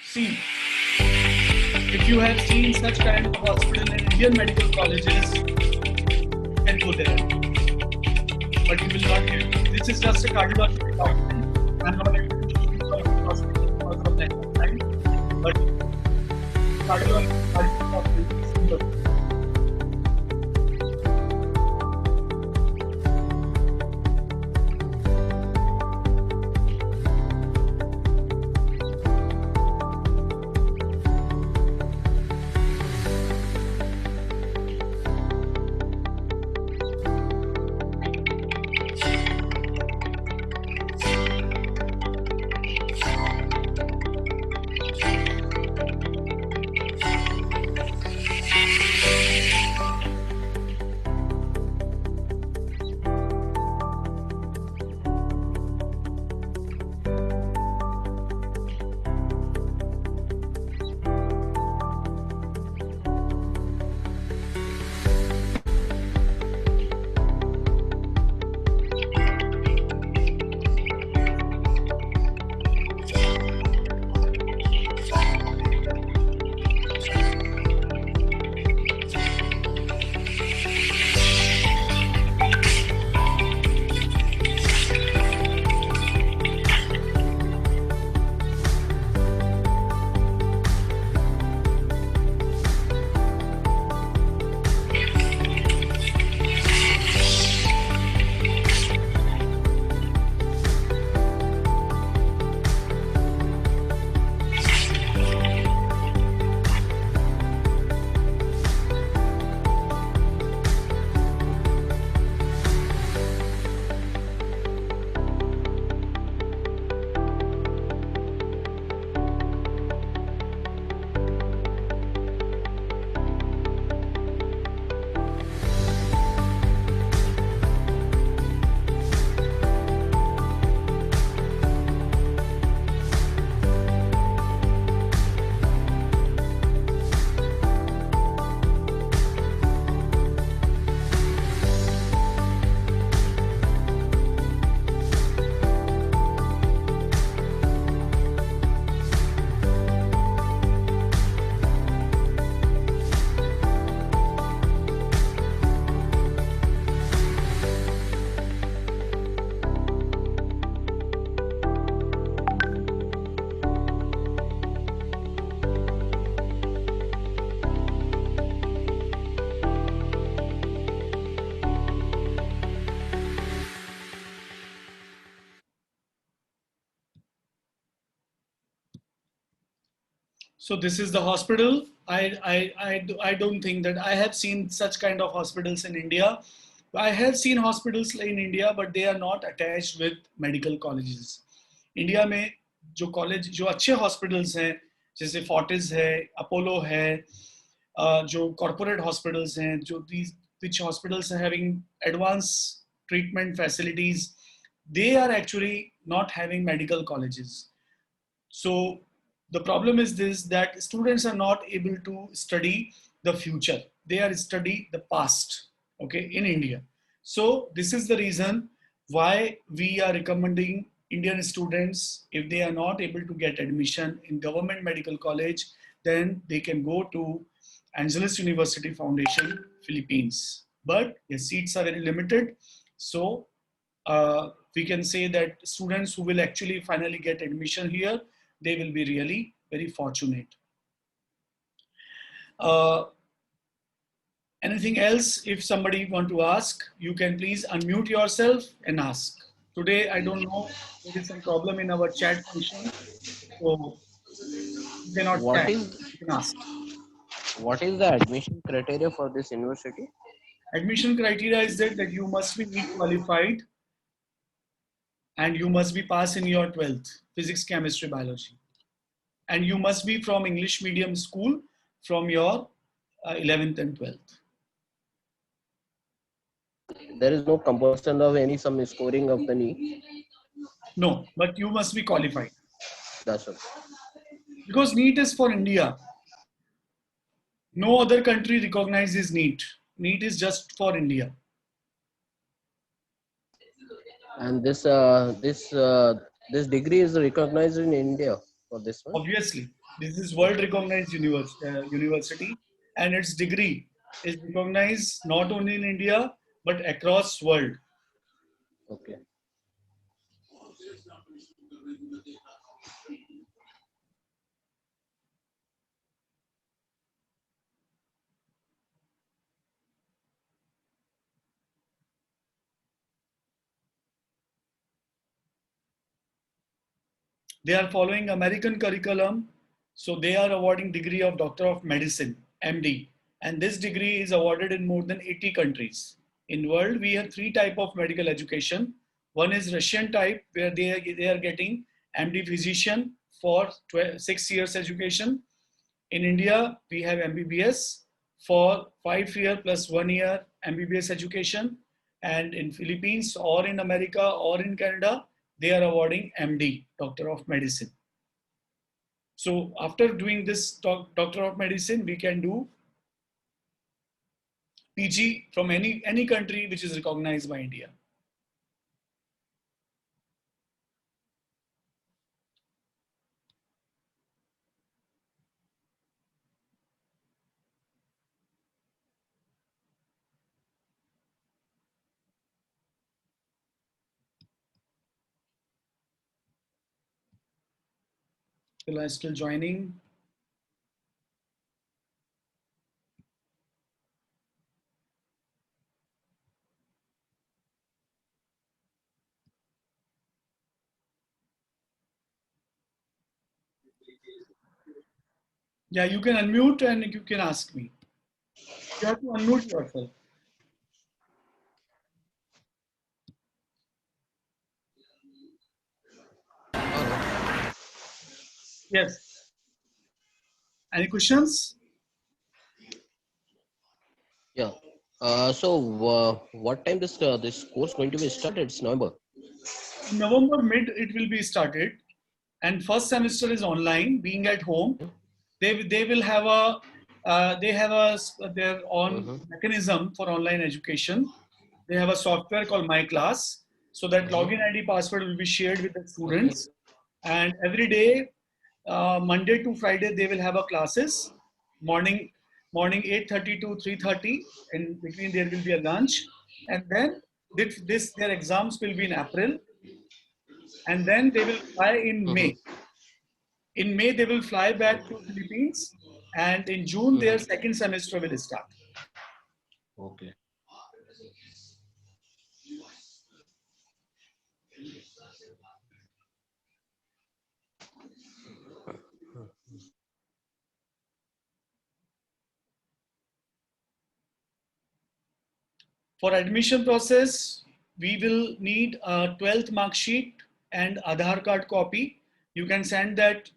See, if you have seen such kind of hospital in Indian medical colleges, you can go there. But you will not get. This is just a cardiology department. I'm not able to show you the hospital because of lack of time. But cardiology department is similar. So this is the hospital. I don't think that I have seen such kind of hospitals in India. I have seen hospitals in India, but they are not attached with medical colleges. India में जो college जो अच्छे hospitals हैं जैसे Fortis है, Apollo है, जो corporate hospitals हैं, जो these which hospitals are having advanced treatment facilities, they are actually not having medical colleges. So the problem is this, that students are not able to study the future. They are study the past, okay, in India. So this is the reason why we are recommending Indian students, if they are not able to get admission in government medical college, then they can go to Angeles University Foundation, Philippines. But the seats are very limited. So we can say that students who will actually finally get admission here, they will be really very fortunate. Anything else? If somebody want to ask, you can please unmute yourself and ask. Today, I don't know, there is some problem in our chat function, so you cannot What chat. is You can ask. what is the admission criteria for this university? Admission criteria is that you must be NEET qualified and you must be passed in your 12th, physics, chemistry, biology. And you must be from English medium school from your 11th and 12th. There is no compulsion of any some scoring of the NEET. No, but you must be qualified. That's all. Because NEET is for India. No other country recognizes NEET. NEET is just for India. And this this degree is recognized in India for this one. Obviously, this is world recognized university, and its degree is recognized not only in India but across world. Okay. They are following American curriculum, so they are awarding degree of Doctor of Medicine, MD, and this degree is awarded in more than 80 countries. In world, we have three type of medical education. One is Russian type, where they are getting MD physician for 6 years education. In India, we have MBBS for 5 year plus 1 year MBBS education. And in Philippines or in America or in Canada, they are awarding MD, Doctor of Medicine. So after doing this Doctor of Medicine, we can do PG from any country which is recognized by India. People are still joining. Yeah, you can unmute and you can ask me. You have to unmute yourself. Yes. Any questions? Yeah. So what time this course going to be started? It's November. In November mid, it will be started, and first semester is online, being at home. They will have a they have their own mechanism for online education. They have a software called My Class, so that login ID password will be shared with the students, and every day, Monday to Friday, they will have a classes. Morning 8:30 to 3:30. In between there will be a lunch, and then this their exams will be in April, and then they will fly in May. In May, they will fly back to Philippines, and in June, their second semester will start. Okay. For admission process, we will need a 12th mark sheet and Aadhaar card copy. You can send that,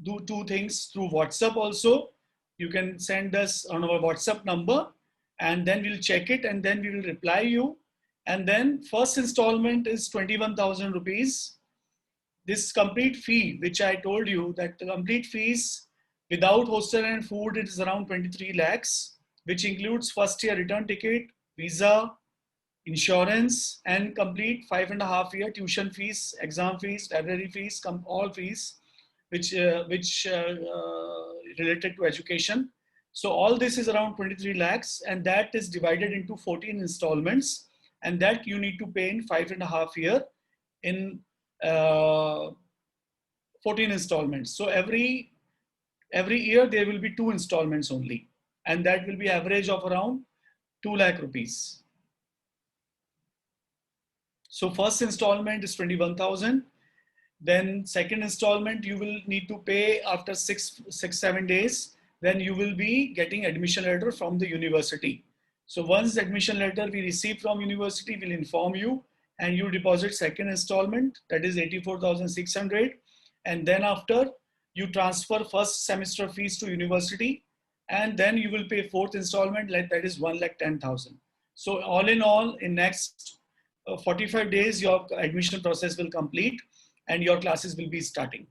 do two things through WhatsApp also. You can send us on our WhatsApp number and then we'll check it and then we will reply you. And then first installment is 21,000 rupees. This complete fee, which I told you that the complete fees without hostel and food, it is around 23 lakhs, which includes first year return ticket, visa, insurance, and complete 5.5 year tuition fees, exam fees, library fees, all fees, which related to education. So all this is around 23 lakhs, and that is divided into 14 installments, and that you need to pay in 5.5 year in 14 installments. So every year there will be 2 installments only, and that will be average of around 2 lakh rupees. So first installment is 21,000. Then second installment you will need to pay after 7 days. Then you will be getting admission letter from the university. So once the admission letter we receive from university, we'll inform you, and you deposit second installment, that is 84,600. And then after you transfer first semester fees to university, and then you will pay fourth installment, like that is 1,10,000. So all in all, in next 45 days, your admission process will complete and your classes will be starting.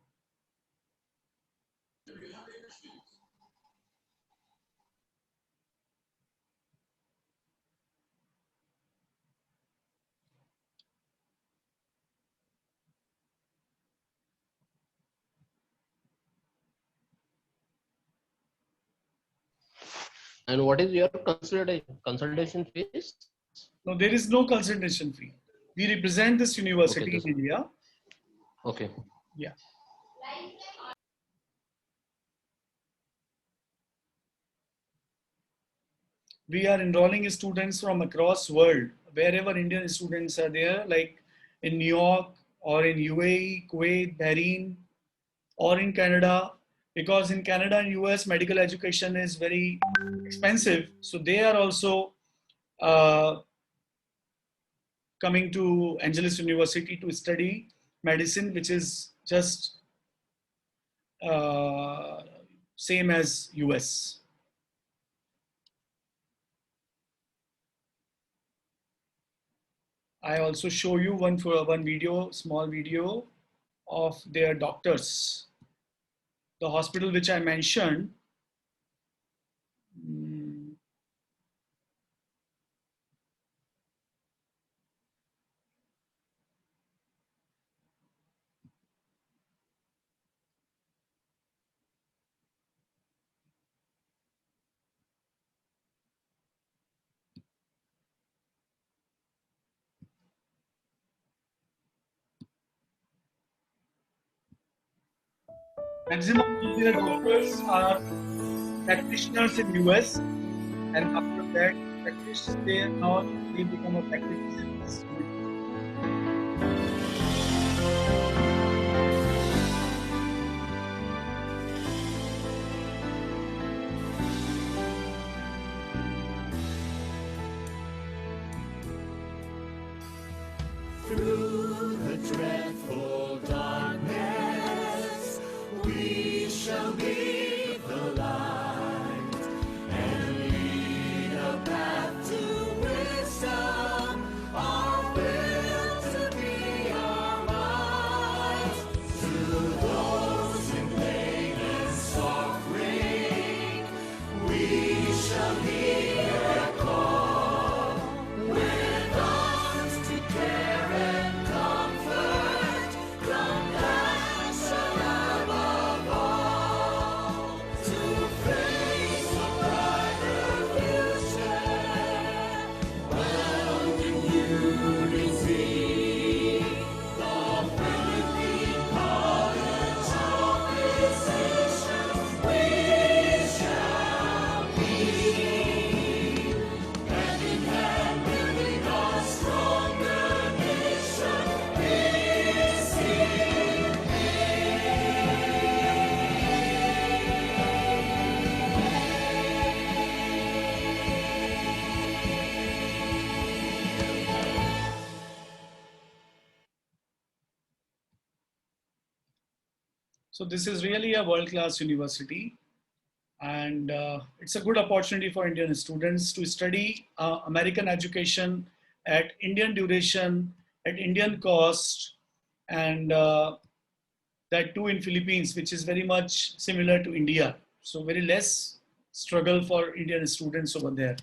And what is your consultation fees? No, there is no consultation fee. We represent this university Okay, in India. Okay. Yeah. We are enrolling students from across world, wherever Indian students are there, like in New York or in UAE, Kuwait, Bahrain, or in Canada, because in Canada and US, medical education is very expensive. So they are also coming to Angeles University to study medicine, which is just same as US. I also show you one video, small video of their doctors. The hospital which I mentioned, maximum of their doctors are practitioners in US, and after that practice they become a practitioner. Through the dreadful darkness, we shall be the light and lead a path to wisdom. Our way So this is really a world-class university, and it's a good opportunity for Indian students to study American education at Indian duration, at Indian cost, and that too in Philippines, which is very much similar to India. So very less struggle for Indian students over there.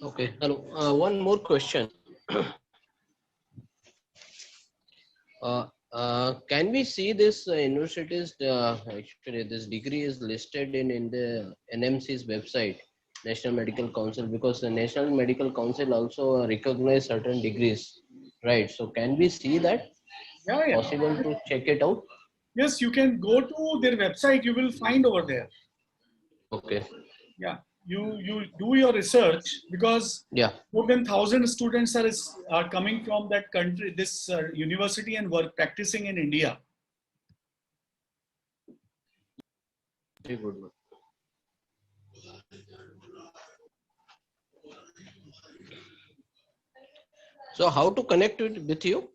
Okay. Hello. One more question. Can we see this university's actually this degree is listed in the NMC's website, National Medical Council, because the National Medical Council also recognize certain degrees, right? So can we see that? Yeah, yeah. Possible to check it out? Yes, you can go to their website. You will find over there. Okay. Yeah, you do your research, because Yeah. more than 1,000 students are coming from that country, this university, and work practicing in India. Very good one. So how to connect with you?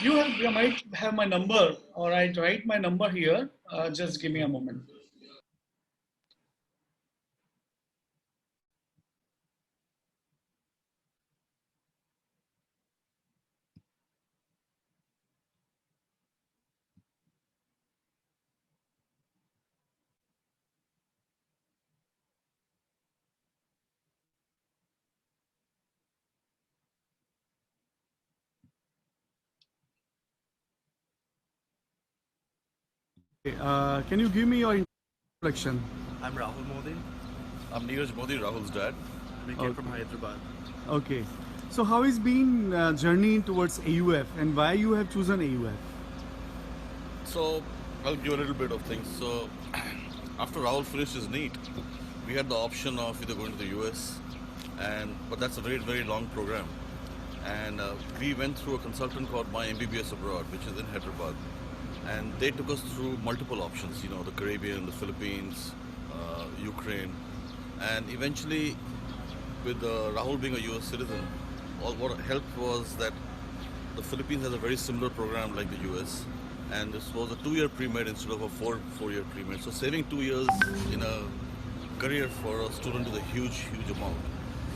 You might have my number, or I write my number here. Just give me a moment. Can you give me your introduction? I'm Rahul Modi. I'm Neeraj Modi, Rahul's dad. We came from Hyderabad. Okay. So how has been journey towards AUF, and why you have chosen AUF? So I'll give a little bit of things. So after Rahul finished his NEET, we had the option of either going to the US, but that's a very, very long program. And we went through a consultant called My MBBS Abroad, which is in Hyderabad. And they took us through multiple options, the Caribbean, the Philippines, Ukraine. And eventually, with Rahul being a US citizen, what helped was that the Philippines has a very similar program like the US. And this was a 2-year pre-med instead of a 4-year pre-med. So saving 2 years in a career for a student is a huge, huge amount.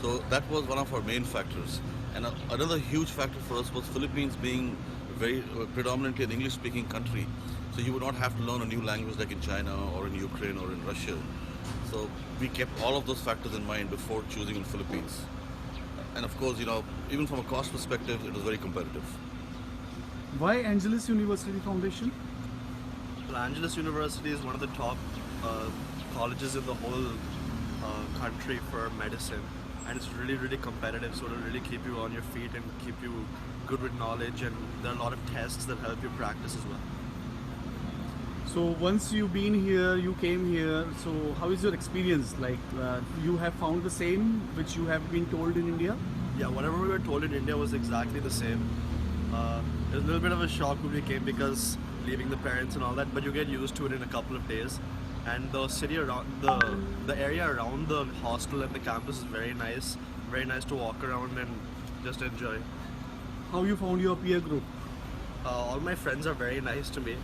So that was one of our main factors. And another huge factor for us was Philippines being very predominantly an English-speaking country. So you would not have to learn a new language like in China or in Ukraine or in Russia. So we kept all of those factors in mind before choosing in Philippines. And of course, even from a cost perspective, it was very competitive. Why Angeles University Foundation? Well, Angeles University is one of the top colleges in the whole country for medicine. And it's really, really competitive, so it'll really keep you on your feet and keep you good with knowledge, and there are a lot of tests that help you practice as well. So once you've been here, you came here, so how is your experience? Like, you have found the same which you have been told in India? Yeah, whatever we were told in India was exactly the same. It was a little bit of a shock when we came, because leaving the parents and all that, but you get used to it in a couple of days. And the city around, the area around the hostel and the campus is very nice to walk around and just enjoy. How you found your peer group? All my friends are very nice to me.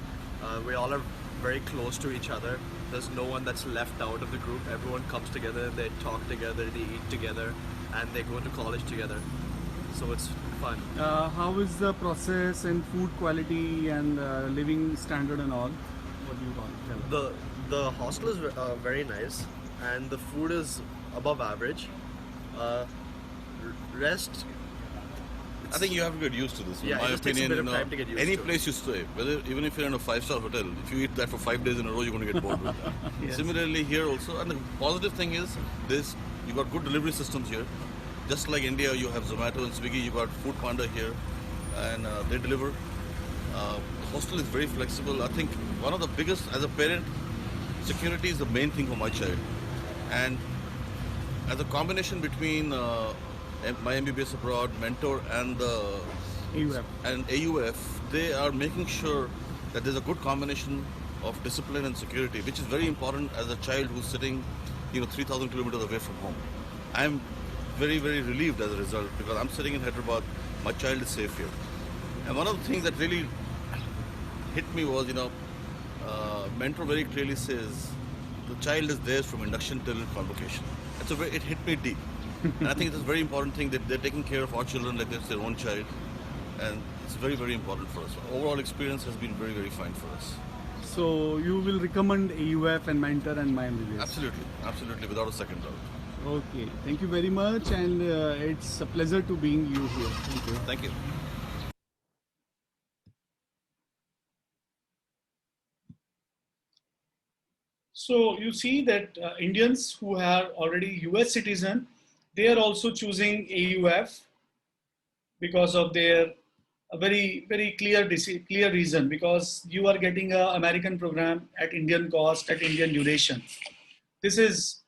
We all are very close to each other. There's no one that's left out of the group. Everyone comes together, they talk together, they eat together, and they go to college together. So it's fun. How is the process and food quality and living standard and all? What do you tell? The hostel is very nice, and the food is above average. Rest, I think you have to get used to this. Yeah, In my it just takes a opinion, bit of time to get used any to. place you stay, even if you're in a 5-star hotel, if you eat that for 5 days in a row, you're going to get bored with that. Yes. Similarly here also, and the positive thing is this: you got good delivery systems here. Just like India, you have Zomato and Swiggy. You got Food Panda here, and they deliver. The hostel is very flexible. I think one of the biggest, as a parent, security is the main thing for my child, and as a combination between my MBBS Abroad, Mentor, and AUF, they are making sure that there's a good combination of discipline and security, which is very important as a child who's sitting, 3,000 kilometers away from home. I'm very, very relieved as a result, because I'm sitting in Hyderabad, my child is safe here. And one of the things that really hit me was, mentor very clearly says the child is theirs from induction till convocation. It hit me deep. And I think it's a very important thing that they're taking care of our children like it's their own child. And it's very, very important for us. Overall experience has been very, very fine for us. So you will recommend AUF and Mentor and MyMBBS? Absolutely, without a second doubt. Okay, thank you very much, and it's a pleasure to being you here. Thank you. Thank you. So you see that Indians who are already US citizen, they are also choosing AUF because of their a very, very clear reason, because you are getting an American program at Indian cost, at Indian duration. This is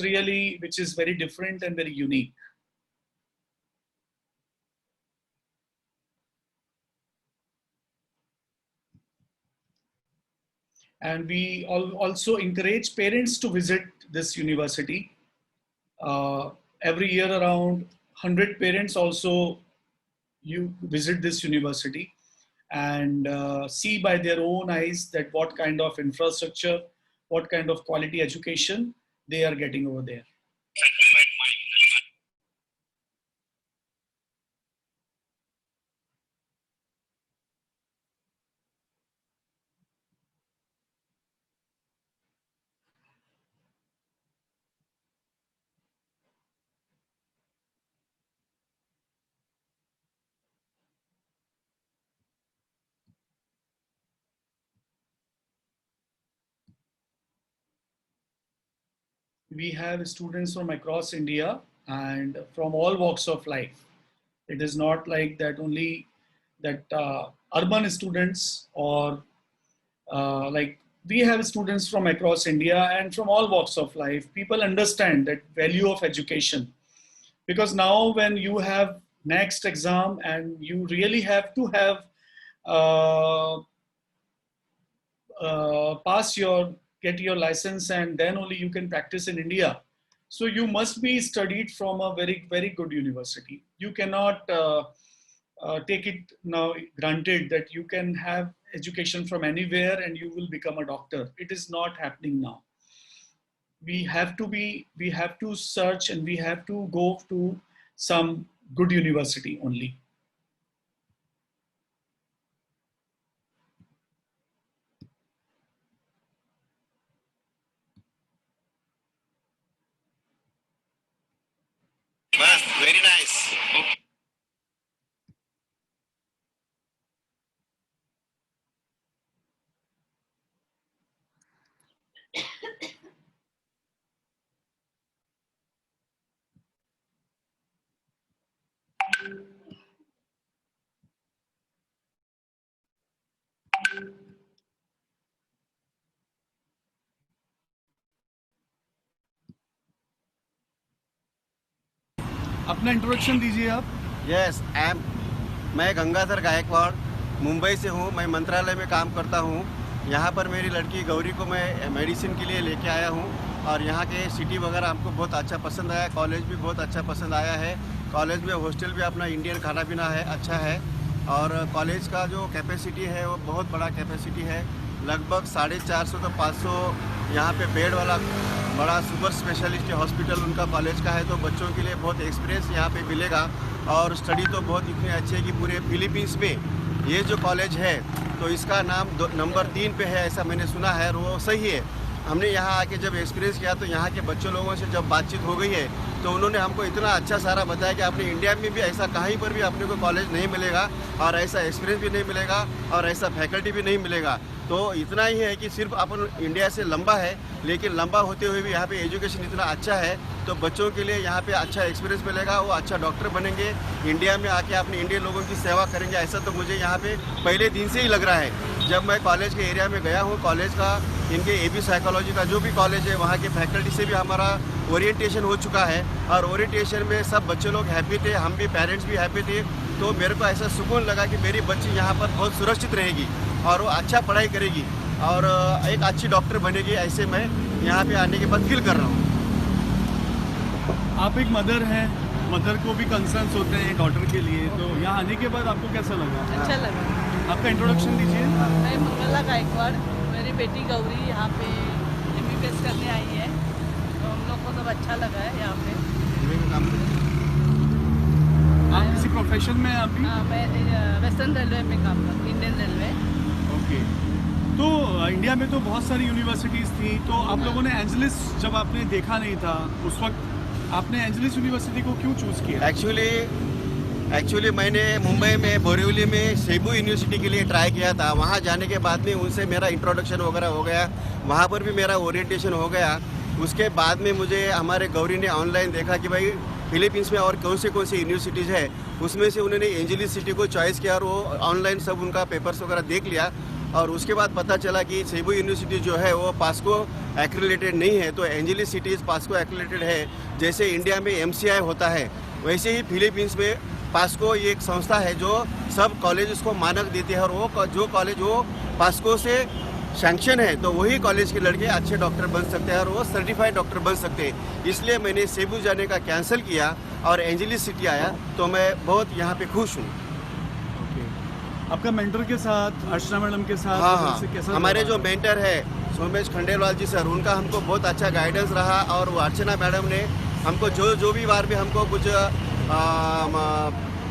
really, which is very different and very unique. And we also encourage parents to visit this university. Every year around 100 parents also you visit this university and see by their own eyes that what kind of infrastructure, what kind of quality education they are getting over there. We have students from across India and from all walks of life. It is not like that only that urban students or like we have students from across India and from all walks of life. People understand that value of education, because now when you have next exam and you really have to have get your license, and then only you can practice in India. So you must be studied from a very, very good university. You cannot take it now granted that you can have education from anywhere and you will become a doctor. It is not happening now. We have to search and we have to go to some good university only. Very nice. Okay. अपना introduction दीजिए आप। Yes मैं गंगाधर गायकवाड़ मुंबई से हूँ। मैं मंत्रालय में काम करता हूँ। यहाँ पर मेरी लड़की गौरी को मैं मेडिसिन के लिए लेके आया हूँ और यहाँ के सिटी वगैरह हमको बहुत अच्छा पसंद आया। कॉलेज भी बहुत अच्छा पसंद आया है। कॉलेज में हॉस्टल भी अपना इंडियन खाना पीना है, अच्छा है। और कॉलेज का जो कैपेसिटी है वो बहुत बड़ा कैपेसिटी है, लगभग 450 तो 500 यहाँ पे बेड वाला बड़ा सुपर स्पेशलिस्ट हॉस्पिटल उनका कॉलेज का है। तो बच्चों के लिए बहुत एक्सपीरियंस यहाँ पे मिलेगा और स्टडी तो बहुत इतनी अच्छी है कि पूरे फिलीपींस में ये जो कॉलेज है तो इसका नाम नंबर 3 पे है, ऐसा मैंने सुना है और वो सही है। हमने यहाँ आके जब एक्सपीरियंस किया तो यहाँ के बच्चों लोगों से जब बातचीत हो गई है तो उन्होंने हमको इतना अच्छा सारा बताया कि अपने इंडिया में भी ऐसा कहीं पर भी अपने को कॉलेज नहीं मिलेगा और ऐसा एक्सपीरियंस भी नहीं मिलेगा और ऐसा फैकल्टी भी नहीं मिलेगा। तो इतना ही है कि सिर्फ अपन इंडिया से लंबा है, लेकिन लंबा होते हुए भी यहाँ पे एजुकेशन इतना अच्छा है तो बच्चों के लिए यहाँ पे अच्छा एक्सपीरियंस मिलेगा, वो अच्छा डॉक्टर बनेंगे, इंडिया में आके अपने इंडियन लोगों की सेवा करेंगे। ऐसा तो मुझे यहाँ पे पहले दिन से ही लग रहा है। जब मैं कॉलेज के एरिया में गया हूँ, कॉलेज का इनके AB साइकोलॉजी का जो भी कॉलेज है वहाँ के फैकल्टी से भी हमारा ओरिएंटेशन हो चुका है और ओरिएंटेशन में सब बच्चे लोग हैप्पी थे, हम भी पेरेंट्स भी हैप्पी थे। तो मेरे को ऐसा सुकून लगा कि मेरी बच्ची यहाँ पर बहुत सुरक्षित रहेगी और वो अच्छा पढ़ाई करेगी और एक अच्छी डॉक्टर बनेगी, ऐसे मैं यहाँ पे आने के बाद फील कर रहा हूँ। आप एक मदर हैं मदर को भी कंसर्न्स होते हैं डॉटर के लिए, तो यहाँ आने के बाद आपको कैसा लगा? अच्छा लगा। आपका इंट्रोडक्शन दीजिए। मैं मंगला गायकवाड़, मेरी बेटी गौरी यहाँ पे MBBS करने आई है, तो हम लोग को सब अच्छा लगा है यहाँ पे। आप किसी प्रोफेशन में अभी? हाँ, मैं वेस्टर्न रेलवे में काम करती हूँ, इंडियन रेलवे। ओके, तो इंडिया में तो बहुत सारी यूनिवर्सिटीज़ थी, तो आप लोगों ने एंजलिस जब आपने देखा नहीं था उस वक्त आपने एंजलिस यूनिवर्सिटी को क्यों चूज़ किया? एक्चुअली मैंने मुंबई में बोरिवली में सेबू यूनिवर्सिटी के लिए ट्राई किया था। वहाँ जाने के बाद में उनसे मेरा इंट्रोडक्शन वगैरह हो गया, वहाँ पर भी मेरा ओरिएंटेशन हो गया। उसके बाद में मुझे हमारे गौरी ने ऑनलाइन देखा कि भाई फिलीपींस में और कौन सी यूनिवर्सिटीज़ है, उसमें से उन्होंने एंजलिस सिटी को चॉइस किया और वो ऑनलाइन सब उनका पेपर्स वगैरह देख लिया। और उसके बाद पता चला कि सेबू यूनिवर्सिटी जो है वो पास्को एक्रेडिटेड नहीं है, तो एंजलिस सिटीज़ पास्को एक्रेडिटेड है। जैसे इंडिया में MCI होता है, वैसे ही फिलीपींस में पास्को ये एक संस्था है जो सब कॉलेज को मानक देती है, और वो जो कॉलेज वो पास्को से सैंक्शन है तो वही कॉलेज के लड़के अच्छे डॉक्टर बन सकते हैं और वो सर्टिफाइड डॉक्टर बन सकते हैं। इसलिए मैंने सेबू जाने का कैंसिल किया और एंजलिस सिटी आया, तो मैं बहुत यहाँ पे खुश हूँ। आपका मेंटर के साथ, अर्चना मैडम के साथ? हाँ, कैसा हमारे जो मेंटर है सोमेश खंडेलवाल जी सर, उनका हमको बहुत अच्छा गाइडेंस रहा। और वो अर्चना मैडम ने हमको जो भी बार भी हमको कुछ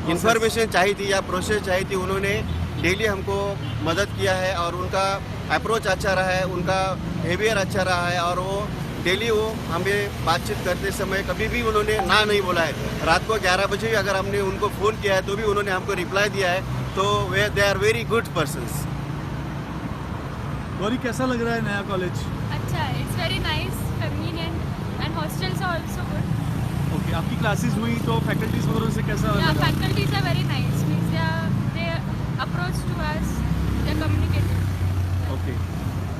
इंफॉर्मेशन चाहिए थी या प्रोसेस चाहिए थी, उन्होंने डेली हमको मदद किया है और उनका अप्रोच अच्छा रहा है, उनका बिहेवियर अच्छा रहा है। और वो डेली वो हमें बातचीत करते समय कभी भी उन्होंने ना नहीं बोला है। रात को 11 बजे भी अगर हमने उनको फ़ोन किया है तो भी उन्होंने हमको रिप्लाई दिया है, तो they are very good persons. Gauri, कैसा लग रहा है नया कॉलेज? अच्छा है, it's very nice, convenient and hostels are also good. Okay, आपकी क्लासेस हुई तो फैकल्टीज वगैरह से कैसा लगा? Faculties are very nice, means they approach to us, they communicative. Okay,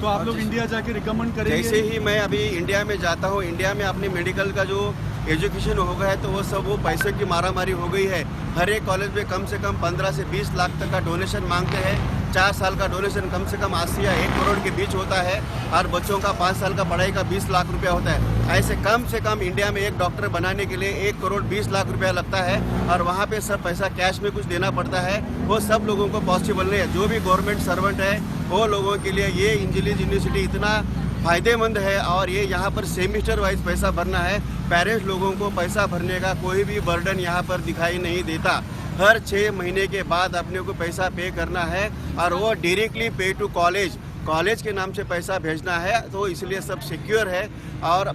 तो आप लोग इंडिया जाके रिकमेंड करेंगे? जैसे ही मैं अभी इंडिया में जाता हूँ, इंडिया में अपने मेडिकल का जो एजुकेशन हो गया है तो वो सब वो पैसे की मारामारी हो गई है। हर एक कॉलेज में कम से कम 15 से 20 लाख तक का डोनेशन मांगते हैं। 4 साल का डोनेशन कम से कम 80 या 1 करोड़ के बीच होता है, और बच्चों का 5 साल का पढ़ाई का 20 लाख रुपया होता है। ऐसे कम से कम इंडिया में एक डॉक्टर बनाने के लिए 1 करोड़ 20 लाख रुपया लगता है, और वहाँ पे सब पैसा कैश में कुछ देना पड़ता है। वो सब लोगों को पॉसिबल नहीं है। जो भी गवर्नमेंट सर्वेंट है वो लोगों के लिए ये एंजलिस यूनिवर्सिटी इतना फ़ायदेमंद है, और ये यहाँ पर सेमिस्टर वाइज पैसा भरना है। पेरेंट्स लोगों को पैसा भरने का कोई भी बर्डन यहाँ पर दिखाई नहीं देता। हर 6 महीने के बाद अपने को पैसा पे करना है, और वो डायरेक्टली पे टू कॉलेज के नाम से पैसा भेजना है, तो इसलिए सब सिक्योर है। और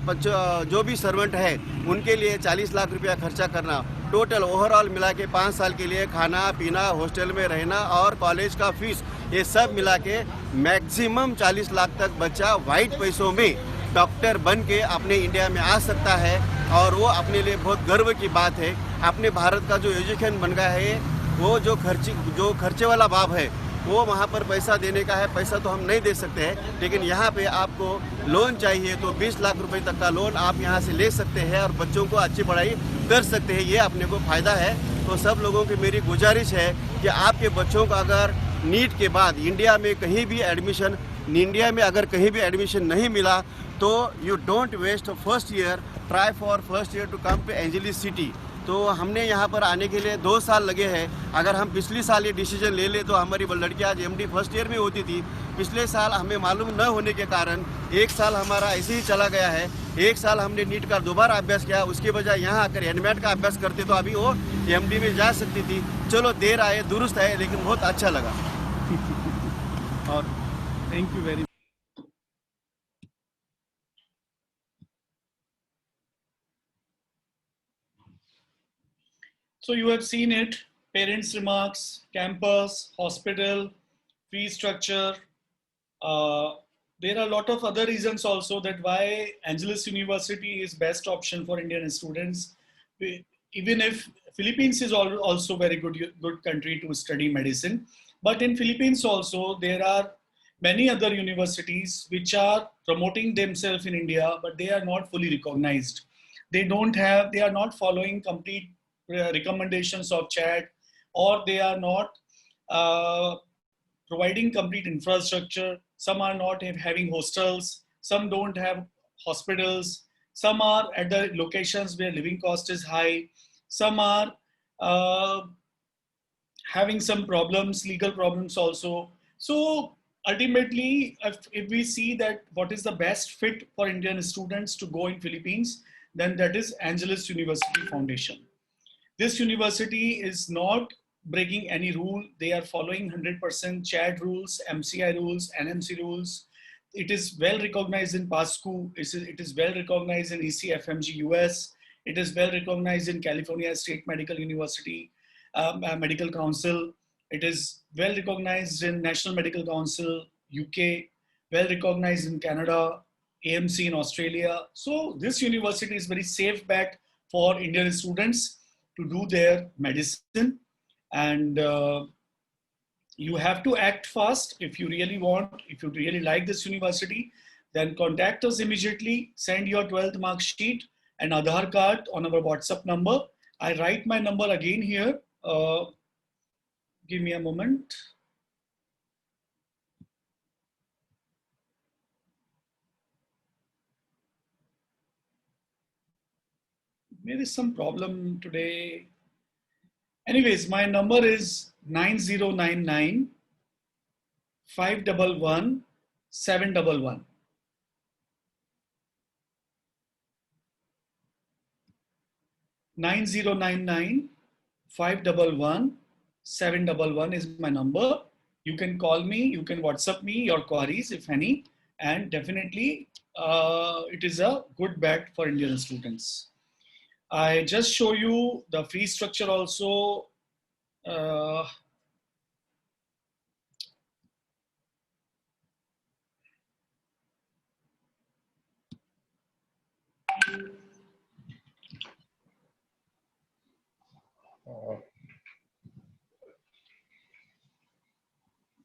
जो भी सर्वेंट है उनके लिए 40 लाख रुपया खर्चा करना, टोटल ओवरऑल मिला के 5 साल के लिए खाना पीना, हॉस्टल में रहना और कॉलेज का फीस, ये सब मिला के मैक्सिमम 40 लाख तक बच्चा वाइट पैसों में डॉक्टर बन के अपने इंडिया में आ सकता है। और वो अपने लिए बहुत गर्व की बात है। अपने भारत का जो एजुकेशन बन गया है, वो जो खर्चे वाला बाब है, वो वहाँ पर पैसा देने का है। पैसा तो हम नहीं दे सकते हैं, लेकिन यहाँ पे आपको लोन चाहिए तो 20 लाख रुपए तक का लोन आप यहाँ से ले सकते हैं और बच्चों को अच्छी पढ़ाई कर सकते हैं। ये अपने को फ़ायदा है। तो सब लोगों की मेरी गुजारिश है कि आपके बच्चों को अगर नीट के बाद इंडिया में कहीं भी एडमिशन नहीं मिला तो you don't waste first year, try for first year to come to Angeles city. तो हमने यहाँ पर आने के लिए 2 साल लगे हैं। अगर हम पिछले साल ये डिसीजन ले ले तो हमारी लड़की आज MD फर्स्ट ईयर में होती थी। पिछले साल हमें मालूम न होने के कारण 1 साल हमारा ऐसे ही चला गया है। 1 साल हमने नीट का दोबारा अभ्यास किया, उसके बजाय यहाँ आकर एनमेट का अभ्यास करते तो अभी वो MD में जा सकती थी। चलो देर आए दुरुस्त है, लेकिन बहुत अच्छा लगा। और thank you very. So you have seen it, parents' remarks, campus, hospital, fee structure. There are a lot of other reasons also that why Angeles University is best option for Indian students. Even if Philippines is also very good country to study medicine, but in Philippines also there are many other universities which are promoting themselves in India, but they are not fully recognized. They are not following complete recommendations of CHAT, or they are not providing complete infrastructure. Some are not having hostels, some don't have hospitals, some are at the locations where living cost is high, Some are having some problems, legal problems also. So ultimately, if we see that what is the best fit for Indian students to go in Philippines, then that is Angeles University Foundation. This university is not breaking any rule. They are following 100% CHAD rules, MCI rules, NMC rules. It is well recognized in PASCU. It is well recognized in ECFMG US. It is well recognized in California State Medical University, Medical Council. It is well recognized in National Medical Council, UK, well recognized in Canada, AMC in Australia. So this university is very safe bet for Indian students to do their medicine. And you have to act fast if you really want, if you really like this university, then contact us immediately, send your 12th mark sheet and Aadhaar card on our WhatsApp number. I write my number again here. Give me a moment. There is some problem today. Anyways, my number is 9099 511 711. 9099 511 711 is my number. You can call me, you can WhatsApp me your queries if any, and definitely it is a good bet for Indian students. I just show you the fee structure also.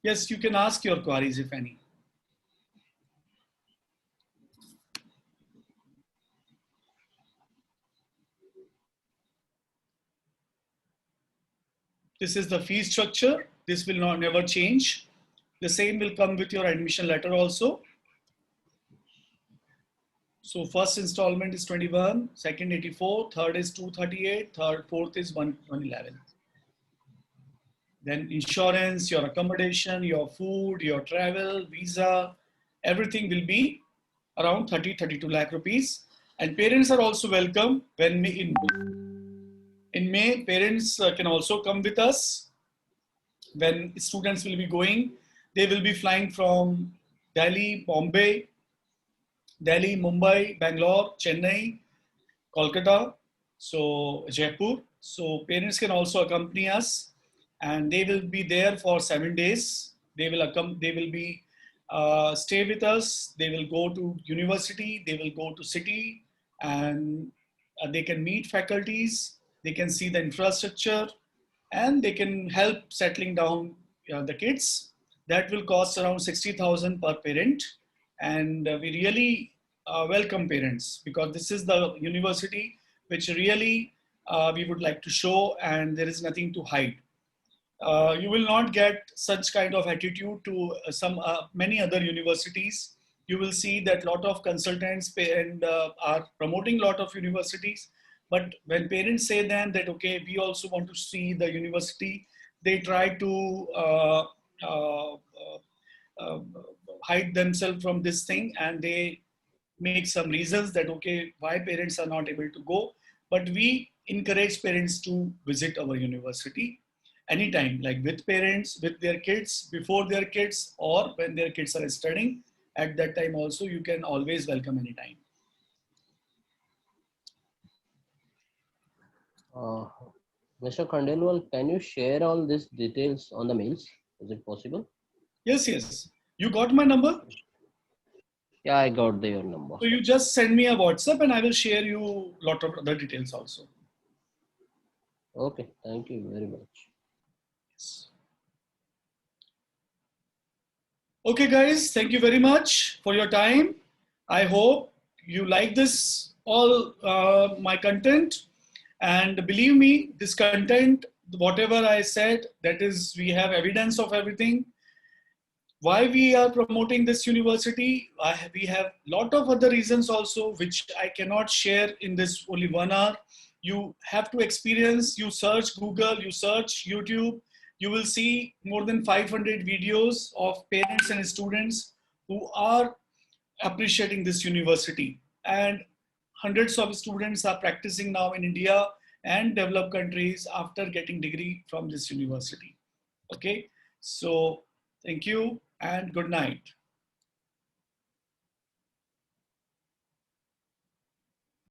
Yes, you can ask your queries if any. This is the fee structure. This will never change. The same will come with your admission letter also. So first installment is 21, second 84, third is 238, fourth is 111. Then insurance, your accommodation, your food, your travel, visa, everything will be around 32 lakh rupees. And parents are also welcome when in May, parents can also come with us. When students will be going, they will be flying from Delhi, Bombay, Delhi, Mumbai, Bangalore, Chennai, Kolkata, so Jaipur. So parents can also accompany us, and they will be there for 7 days. They will be stay with us. They will go to university. They will go to city, and they can meet faculties. They can see the infrastructure, and they can help settling down the kids. That will cost around 60,000 per parent. And we really welcome parents, because this is the university which really we would like to show, and there is nothing to hide. You will not get such kind of attitude to many other universities. You will see that a lot of consultants are promoting a lot of universities. But when parents say then that, okay, we also want to see the university, they try to hide themselves from this thing, and they make some reasons that, okay, why parents are not able to go. But we encourage parents to visit our university anytime, like with parents, with their kids, before their kids, or when their kids are studying. At that time also, you can always welcome anytime. Mr. Khandelwal, can you share all these details on the mails? Is it possible? Yes, yes. You got my number? Yeah, I got your number. So you just send me a WhatsApp and I will share you a lot of other details also. Okay, thank you very much. Yes. Okay, guys, thank you very much for your time. I hope you like this, all my content. And believe me, this content, whatever I said, that is, we have evidence of everything. Why we are promoting this university, we have a lot of other reasons also, which I cannot share in this only 1 hour. You have to experience, you search Google, you search YouTube, you will see more than 500 videos of parents and students who are appreciating this university. And hundreds of students are practicing now in India and developed countries after getting degree from this university. Okay, so thank you and good night.